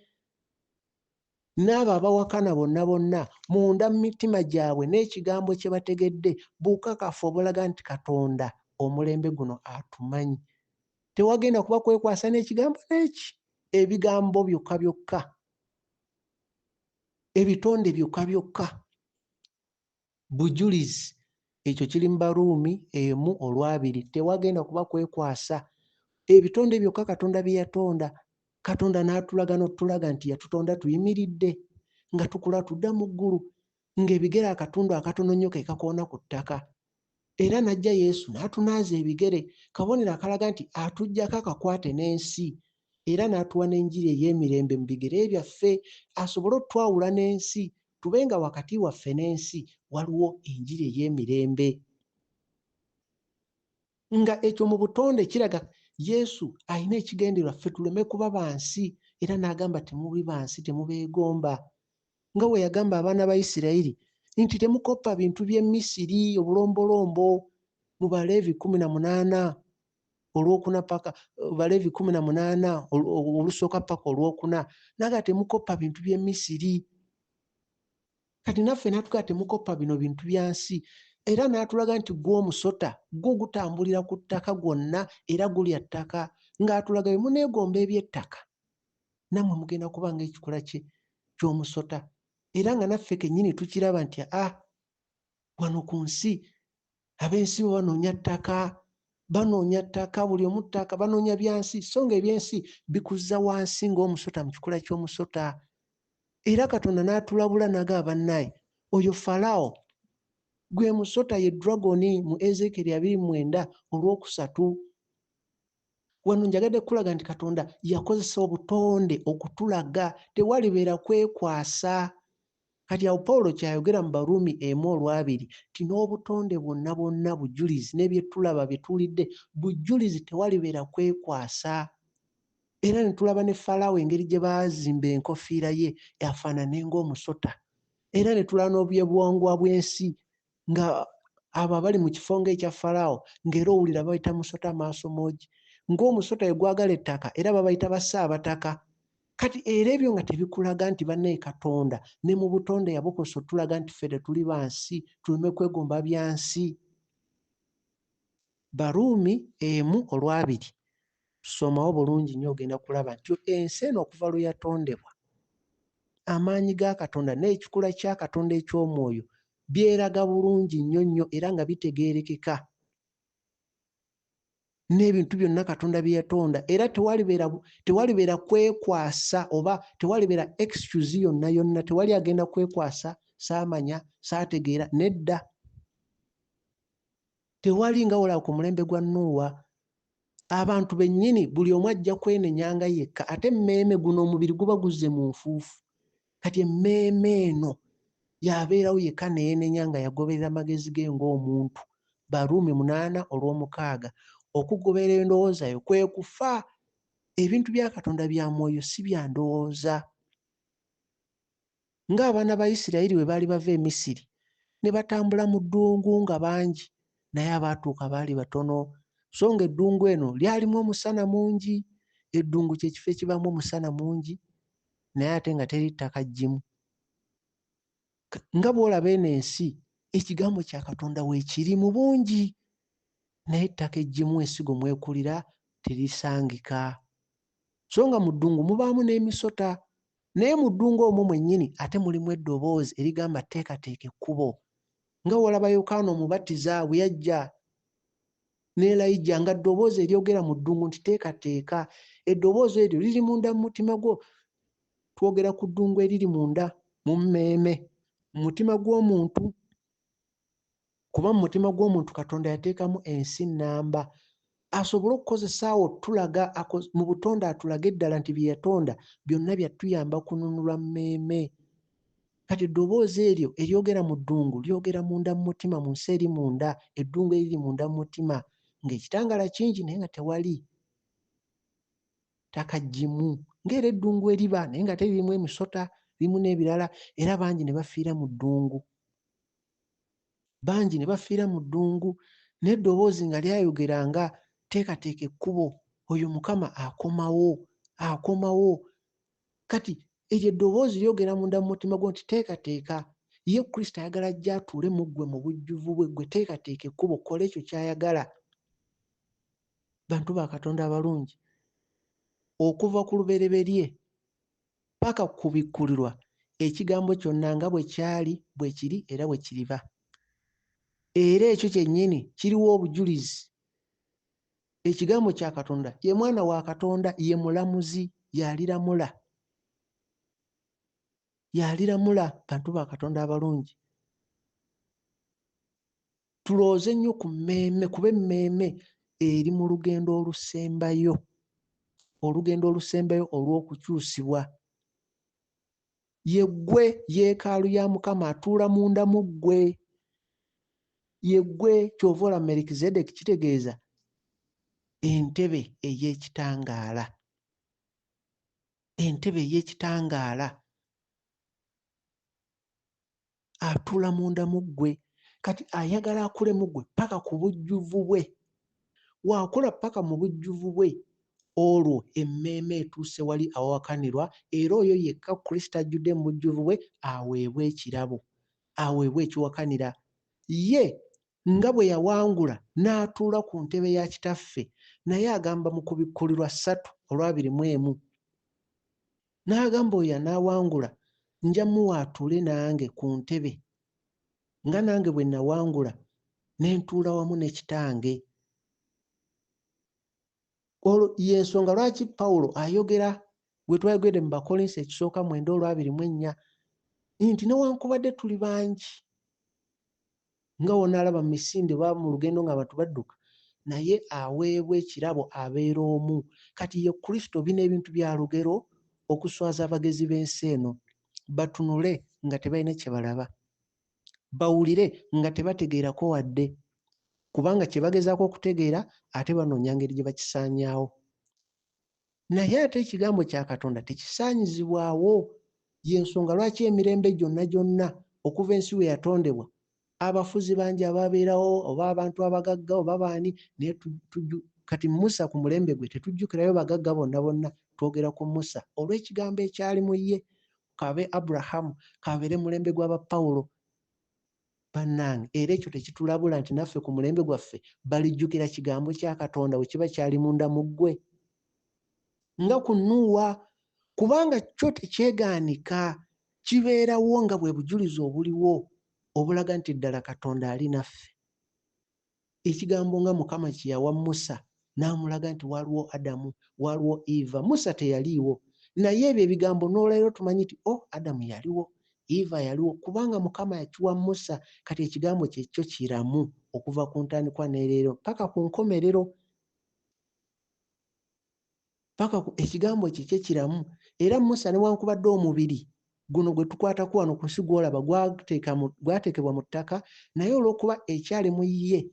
Speaker 1: N'abo abawakana bonna bonna munda mu mitima gyabwe n'ekigambo kye bategedde bukakafu obulaga nti Katonda omulembe guno atumanyi. Tewagenda kuba kwekwasa n'ekigambo n'eki. Ebigambo byokka byokka, ebitonde byokka byokka, bujulizi. Ekyo kiri mu Baruumi 1:2. Tewagenda kuba kwekwasa. Ebitonde byokka Katonda bye yatonda. Katonda n'atulaga n'otulaga nti yatutonda tuyimiridde nga tukula tudda mu ggulu, ng'ebigere akatundu akatono nnyo ke kakoona ku ttaka. Era n'ajja Yesu n'atunaaza ebigere, kabonero akalaga nti atuggyako akakwate n'ensi. Era n'atuwa n'enjiri ey'emirembe mu bigere byaffe asobole otwawula n'ensi, tube nga wakati waffe n'ensi waliwo enjiri ey'emirembe. Nga ekyo mu butonde kiraga Yesu alina ekigendererwa ffe tuleme kuba bansi. Era n'agamba temubi bansi, temubeegomba. Nga bwe yagamba abaana ba Isirayiri nti temukoppa bintu by'e Misiri obulombolombo mu Baleevi 18 olwokuna paka Baleevi 18 olusooka paka olwokuna. Naga temukoppa bintu by'e Misiri. Kati naffe n'atugaa temukoppa bino bintu bya nsi. Era n'atulaga nti gw'omusota gwo gutambulira ku ttaka gwonna era gulya ttaka. Ng'atulaga bwe muneegomba eby'ettaka nammwe mugenda kuba ng'ekikula ky'omusota. Era nga naffe kennyini tukiraba nti wano ku nsi ab'ensi banoonya ttaka, buli omu ttaka, banoonya byansi. So nga ebyensi bikuzza wansi ng'omusota mu kikula ky'omusota. era Katonda n'atulabula n'agamba bannaye oyo Falaawo gwe musota ye dragoni mu Ezekieri 29 olwokusatu. Wano njagadde kulaga nti Katonda yakozesa obutonde okutulaga tewalibeera kwekwasa. Kati awo Pawulo kyayogera mu Baruumi 1:2 ti n'obutonde bwonna bwonna bujulizi n'ebyetulaba byetuwulidde bujulizi tewalibeera kwekwasa. Era ne tulaba ne Falaawo engeri gye baazimba enkofiira ye afaanane ng'omusota. Era ne tulaba n'obuwangwa bw'ensi nga abo abali mu kifo ng'ekya Falaawo ng'era owulira bayita musota maaso moogi ng'omusota egwagala ettaka era babayita bassaabataka. Kati era ebyo nga tebikulaga nti bannaye Katonda ne mu butonde yabukosa otulaga nti ffe tetuli bansi tuleme kwegomba byansi. Baruumi 1:2 somawo bulungi nnyo ogenda kulaba nti ensi eno okuva lwe yatondebwa amaanyi ga Katonda n'ekikula kya Katonda eky'omwoyo byeraga bulungi nnyo nnyo era nga bitegeerekeka n'ebintu byonna Katonda bye yatonda era tewalibeera kwekwasa oba tewalibeera excuse yonna yonna. Tewali agenda kwekwasa saamanya saategeera nedda. Tewali nga wolaba ku mulembe gwa Nuuwa abantu bennyini buli omu ajja kwenenyanga yekka ate emmeeme guno omubiri guba guzze mu nfuufu. Kati emmeeme eno yabeerawo yekka neyeenenya nga yagoberera amagezi ge ng'omuntu. Baruumi 8:6 okugoberera endowooza yo kwe kufa. Ebintu bya Katonda bya mwoyo si bya ndowooza. Ng'abaana ba Isirayiri bwe baali bava e Misiri ne batambula mu ddungu nga bangi naye abaatuuka baali batono. So nga eddungu eno lyalimu omusana mungi. Eddungu kye kifo ekibamu omusana mungi naye ate nga teri ttaka ggimu. Nga bw'olaba eno ensi ekigambo kya Katonda weekiri mu bungi naye ettaka eggimu ensigo mwekulira terisangika. So nga mu ddungu mubaamu n'emisota naye mu ddungu omwo mwennyini ate mulimu eddoboozi erigamba teekateeka ekkubo. Nga wolaba Yokaana Omubatiza bwe yajja ne Elijah nga ddoboozi eryogera mu ddungu nti teekateeka. Eddoboozi eryo liri munda mu mutima gwo. Twogera ku ddungu eriri munda mu mmeeme mu mutima gw'omuntu. Kuba mu mutima gw'omuntu Katonda yateekamu ensi nnamba asobole okukozesa awo tulaga mu butonde atulaga eddala nti bye yatonda byonna byatuyamba kununula mmeeme. Kati eddoboozi eryo eryogera mu ddungu lyogera munda mu mutima mu nsi eri munda eddungu eriri munda mu mutima ng'ekitangaala kingi naye nga tewali ttaka ggimu. Ng'era eddungu eriba naye nga teririmu emisota limu n'ebirala era bangi ne bafiira mu ddungu. Bangi ne bafiira mu ddungu n'eddoboozi nga lyayogeranga teekateeka ekkubo oyo Mukama akomawo. Kati eryo eddoboozi lyogera munda mu mutima gwo nti teekateeka. Ye Kristo ayagala ajja atuule mu ggwe mu bujjuvu bwe ggwe teekateeka ekkubo kola ekyo ky'ayagala. Bantu ba Katonda abalungi okuva ku lubereberye paka ku bikkulirwa ekigambo kyonna nga bwe kyali bwe kiri era bwe kiriba. Era ekyo kyennyini kiriwo obujulizi. Ekigambo kya Katonda ye mwana wa Katonda ye mulamuzi y'aliramula. Bantu ba Katonda abalungi tulowooze nnyo ku mmeeme kuba emmeeme eri mu lugendo olusembayo olw'okukyusibwa. Ye ggwe yeekaalu ya Mukama atuula munda mu ggwe. Ye ggwe ky'ova olaba Merikizedeki kitegeeza entebe ey'ekitangaala. Atuula munda mu ggwe. Kati ayagala akule mu ggwe paka ku bujjuvu bwe. Waakula paka mu bujjuvu bwe olwo emmeeme etuuse wali awakanirwa era oyo yekka Kristo ajjudde mu bujjuvu bwe aweebwe ekirabo, aweebwe ekiwakanira. Ye nga bwe yawangula n'atuula ku ntebe ya Kitaffe naye agamba mu kubikkulirwa 3:21 n'agamba oyo anaawangula nja muwa atuule nange ku ntebe nga nange bwe nawangula ne ntuula wamu ne Kitange. Olwo y'ensonga lwaki Pawulo ayogera bwe twayogedde mu Bakolinsi ekisooka 9:24 nti newankubadde tuli bangi nga wonaalaba mu misinde oba mu lugendo ng'abantu badduka, naye aweebwa ekirabo abeera omu. Kati ye Kristo bino ebintu bya lugero okuswaza abagezi b'ensi eno batunule nga tebalina kye balaba, bawulire nga tebategeerako wadde, kubanga kye bagezaako okutegeera ate banoonya ngeri gye bakisaanyaawo. Naye ate ekigambo kya Katonda tekisaanyizibwawo. Y'ensonga lwaki emirembe gyonna okuva ensi we yatondebwa abafuzi bangi ababeerawo oba abantu abagagga oba baani, naye kati Musa ku mulembe gwe tetujjukirayo bagagga bonna, twogera ku Musa olw'ekigambo ekyali mu ye. Kabe Aburahamu, kabeere mulembe gw'aba Pawulo. Bannange, era ekyo tekitulabula nti naffe ku mulembe gwaffe balijjukira kigambo kya Katonda bwe kiba kyali munda mu ggwe nga ku Nuuwa, kubanga kyo tekyegaanika, kibeerawo nga bwe bujulizi obuliwo obulaga nti ddala Katonda ali naffe. Ekigambo nga Mukama kye yawa Musa n'amulaga nti waliwo Adamu, waliwo Eva. Musa teyaliiwo, naye ebyo ebigambo n'olwaleero tumanyi nti Adamu yaliwo, Eva yaliwo, kubanga Mukama yakiwa Musa. Kati ekigambo kyekyo kiramu okuva ku ntandikwa n'eleero paka ku nkomerero. Ekigambo kye kiramu. Era Musa newankubadde omubiri guno gwe tukwatako wano ku nsi gw'olaba gwateekebwa mu ttaka, naye olw'okuba ekyali mu ye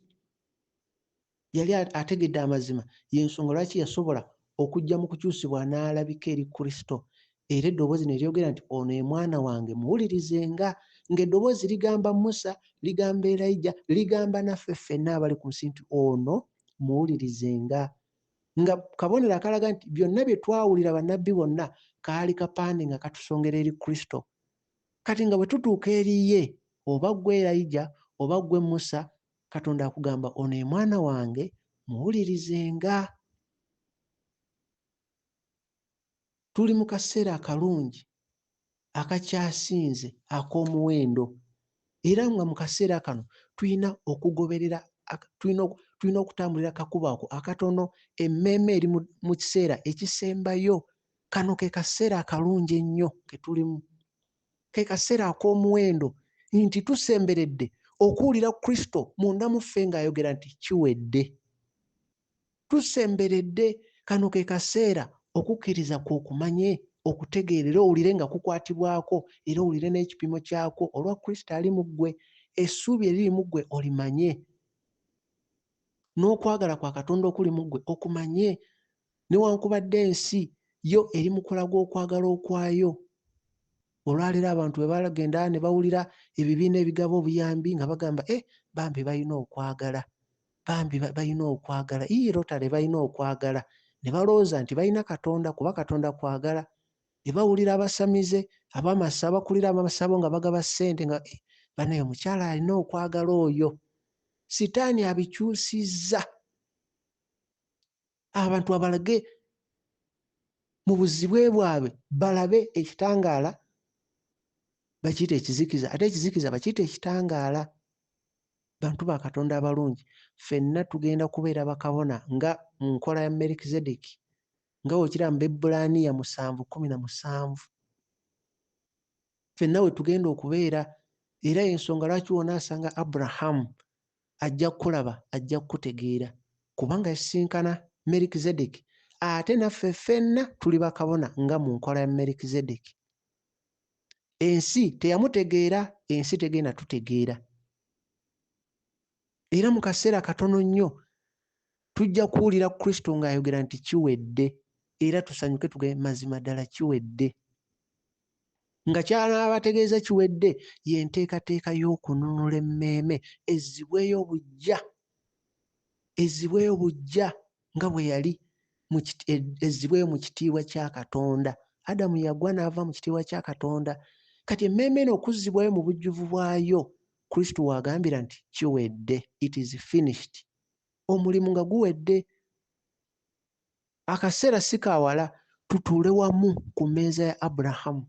Speaker 1: yali ategedde amazima, y'ensonga lwaki yasobola okujja mu kukyusibwa n'alabika eri Kristo. Era eddoboozi ne lyogera nti ono ye mwana wange muwulirizenga, ng'eddoboozi ligamba Musa, ligamba Elijah, ligamba naffe ffenna abali ku nsi nti ono muwulirizenga. Nga kabonero akalaga nti byonna bye twawulira bannabbi bonna kaali kapande nga katusongera eri Kristo. Kati nga bwe tutuuka eri ye, oba ggwe Elijah oba ggwe Musa, Katonda akugamba ono ye mwana wange muwulirizenga. Tuli mu kaseera akalungi akakyasinze ak'omuwendo, era nga mu kaseera kano tulina okugoberera, tulina okutambulira akakubo ako akatono, emmeeme eri mu kiseera ekisembayo. Kano ke kaseera akalungi ennyo ke tulimu, ke kaseera ak'omuwendo, nti tusemberedde okuwulira Kristo munda mu ffe ng'ayogera nti kiwedde. Tusemberedde, kano ke kaseera okukkiriza kw'okumanye, okutegeerera, owulire nga kukwatibwako, era owulire n'ekipimo kyako olwa Kristo ali mu ggwe, essuubi eriri mu ggwe olimanye, n'okwagala kwa Katonda okuli mu ggwe okumanye. Newankubadde ensi yo eri mu kulaga okwagala okwayo. Olwaleero abantu bwe bagenda ne bawulira ebibiina ebigaba obuyambi nga bagamba bambi balina okwagala, bambi balina okwagala, Rotary balina okwagala, ne balowooza nti balina Katonda kuba Katonda kwagala. Ne bawulira abasamize, abamasa, abakulira amasabo nga bagaba ssente nga banaye omukyala alina okwagala oyo. Sitaani abikyusizza abantu abalage mu buzibwe bwabwe, balabe ekitangaala bakiyita ekizikiza, ate ekizikiza bakiyita ekitangaala. Bantu ba Katonda abalungi, ffenna tugenda kubeera bakabona nga mu nkola ya Merikizedeki, nga wekira mu Bebulaaniya 7:17. Ffenna we tugenda okubeera, era y'ensonga lwaki wonna asanga Aburahamu ajja kukulaba, ajja kukutegeera, kubanga yasisinkana Merikizedeki. Ate naffe ffenna tuli bakabona nga mu nkola ya Merikizedeki. Ensi teyamutegeera, ensi tegenda tutegeera. Era mu kaseera katono nnyo tujja kuwulira Kristo ng'ayogera nti kiwedde, era tusanyuke tuge mazima ddala kiwedde. Nga ky'anaabategeeza kiwedde y'enteekateeka y'okununula emmeeme ezzibweyo bujja, ezzibweyo bujja nga bwe yali ezzibweyo mu kitiibwa kya Katonda. Adamu yagwa n'ava mu kitiibwa kya Katonda. Kati emmeeme eno okuzzibwayo mu bujjuvu bwayo, Kristo w'agambira nti kiwedde, it is finished. Omulimu nga guwedde. Akaseera si kaawala tutuule wamu ku mmeeza ya Aburahamu.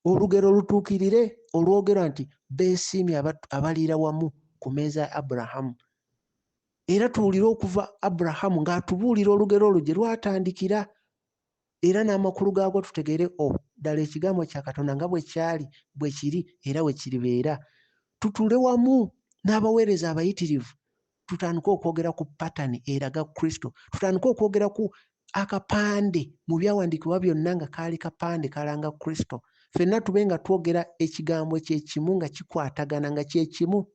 Speaker 1: Olugero lutuukirire olwogera nti beesiimye abaliira wamu ku mmeeza ya Aburahamu. Era tuwulire okuva Aburahamu ng'atubuulira olugero olwo gye lwatandikira. era n'amakulu gaagwo tutegeere ddala ekigambo kya Katonda nga bwe kyali bwe kiri era bwe kiribeera. Tutuule wamu n'abaweereza abayitirivu tutandike okwogera ku patani eraga Kristo. Tutandike okwogera ku akapande mu byawandiikibwa byonna nga kaali kapande kalanga Kristo. Ffenna tube nga twogera ekigambo kyekimu nga kikwatagana nga kyekimu,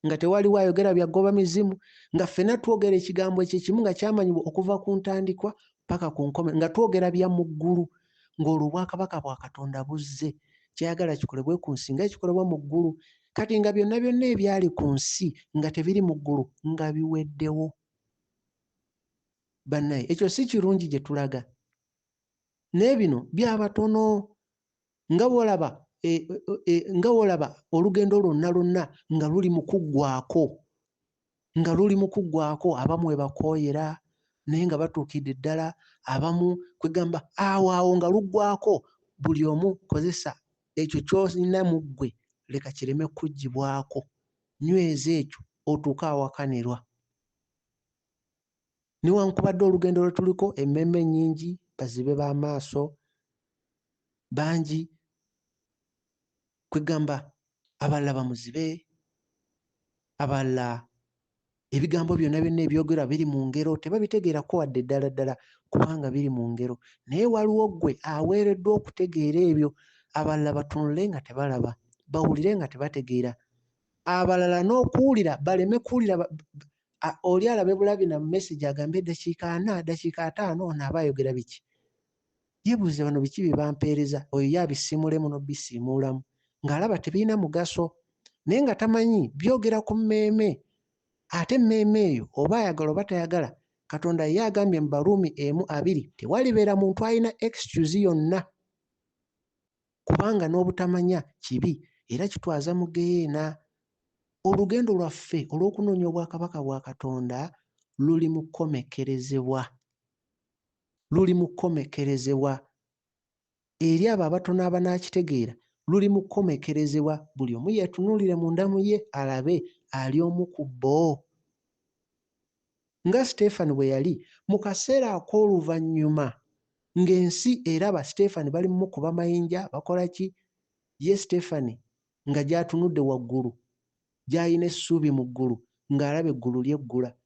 Speaker 1: nga tewaliwo ayogera byagoba mizimu, nga ffenna twogera ekigambo ekyekimu nga kyamanyibwa okuva ku ntandikwa paka ku nkomero, nga twogera bya mu ggulu, ng'olwo obwakabaka bwa Katonda buzze. Kyayagala kikolebwe ku nsi nga ekikolebwa mu ggulu. Kati nga byonna byonna ebyali ku nsi nga tebiri mu ggulu nga biweddewo. Bannaye ekyo si kirungi gye tulaga. N'ebino byabatono nga bw'olaba olugendo lwonna nga luli mu kuggwaako, abamu we bakooyera naye nga batuukidde ddala, abamu kwegamba awo nga luggwaako. Buli omu kozesa ekyo ky'olina mu ggwe, leka kireme kuggyibwako, nyweza ekyo otuuke awakanirwa. Newankubadde olugendo lwe tuliko emmeme nnyingi, bazibe b'amaaso bangi, kwegamba abalala bamuzibe, abalala ebigambo byonna byonna ebyogera biri mu ngero tebabitegeerako wadde ddala ddala kubanga biri mu ngero. Naye waliwo ggwe aweereddwa okutegeera ebyo. Abalala batunule nga tebalaba, bawulire nga tebategeera, abalala n'okuwulira baleme kuwulira. Oli alabe bulabi na message agambe eddakiika 4, dakiika 5 ono aba ayogera biki? Yeebuuze bano biki bye bampeereza, oyo ye abisiimulemu n'obisiimuulamu ng'alaba tebirina mugaso, naye nga tamanyi byogera ku mmeeme. Ate emmeeme eyo oba ayagala oba tayagala, Katonda ye agambye mu Baruumi 1:2 tewalibeera muntu alina excuse yonna, kubanga n'obutamanya kibi era kitwaza mu geyeena. Olugendo lwaffe olw'okunoonya obwakabaka bwa Katonda luli mu kkomekerezebwa. Eri abo abatono abanaakitegeera luli mu kkomekerezebwa. Buli omu yeetunuulire mu ndamu ye alabe ali omu ku bo. Nga Siteefani bwe yali mu kaseera ak'oluvannyuma ng'ensi eraba Siteefani bali mu kuba mayinja, bakola ki? Ye Siteefani nga gy'atunudde waggulu, gy'alina essuubi mu ggulu, ng'alaba eggulu lyeggula.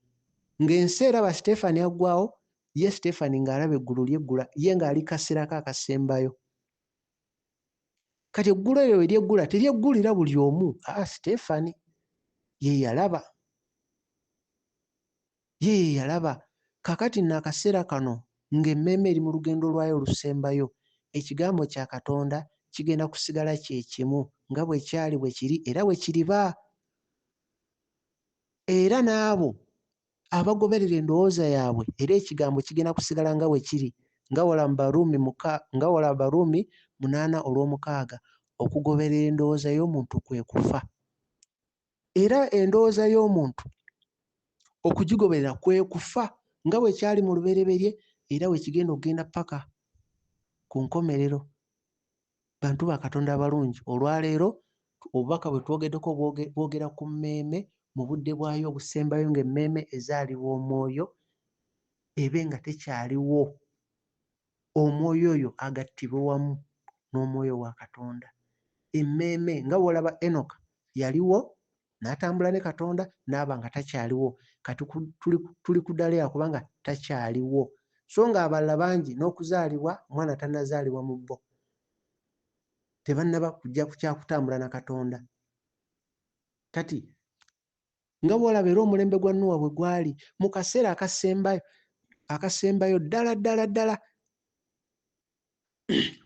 Speaker 1: Ng'ensi eraba Siteefani aggwawo, ye Siteefani ng'alaba eggulu lyeggula, ye ng'ali kaseerako akasembayo. Kati eggulu eryo we lyeggula teryeggulira buli omu, Siteefani ye yalaba. Kakati nno akaseera kano ng'emmeeme eri mu lugendo lwayo olusembayo, ekigambo kya Katonda kigenda kusigala kye kimu nga bwe kyali bwe kiri era bwe kiriba. Era n'abo abagoberera endowooza yaabwe era ekigambo kigenda kusigala nga bwe kiri, nga wala mu Baruumi 8:6, okugoberera endowooza y'omuntu kwe kufa. Era endowooza y'omuntu okugigoberera kwe kufa nga bwe kyali mu lubereberye era bwe kigenda okugenda paka ku nkomerero. Bantu ba Katonda abalungi, olwaleero obubaka bwe twogeddeko bwogera ku mmeeme mu budde bwayo obusembayo, ng'emmeeme ezaalibwa omwoyo ebe nga tekyaliwo. Omwoyo oyo agattibwe wamu n'omwoyo wa Katonda. Emmeeme nga bw'olaba Enoka yaliwo n'atambula ne Katonda n'aba nga takyaliwo. Kati tuli ku ddala ya kubanga takyaliwo. So ng'abalala bangi n'okuzaalibwa omwana tannazaalibwa mu bo, tebannaba kujja ku kyakutambula na Katonda. Kati nga bw'olaba era omulembe gwa Nuuwa bwe gwali mu kaseera akasembayo ddala ddala ddala,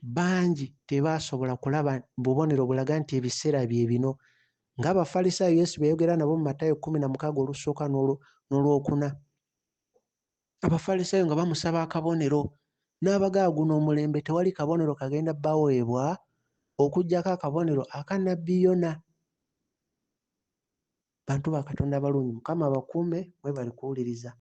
Speaker 1: bangi tebaasobola kulaba bubonero bulaga nti ebiseera bye bino. Ng'Abafalisaayo Yesu beyogera nabo mu Matayo 16 n'olwokuna. Abafalisaayo nga bamusaba akabonero n'abagamba guno omulembe tewali kabonero kagenda baweebwa okuggyako akabonero aka nnabbi Yona. Bantu ba Katonda abalungi, Mukama abakuume, mwebale kuwuliriza.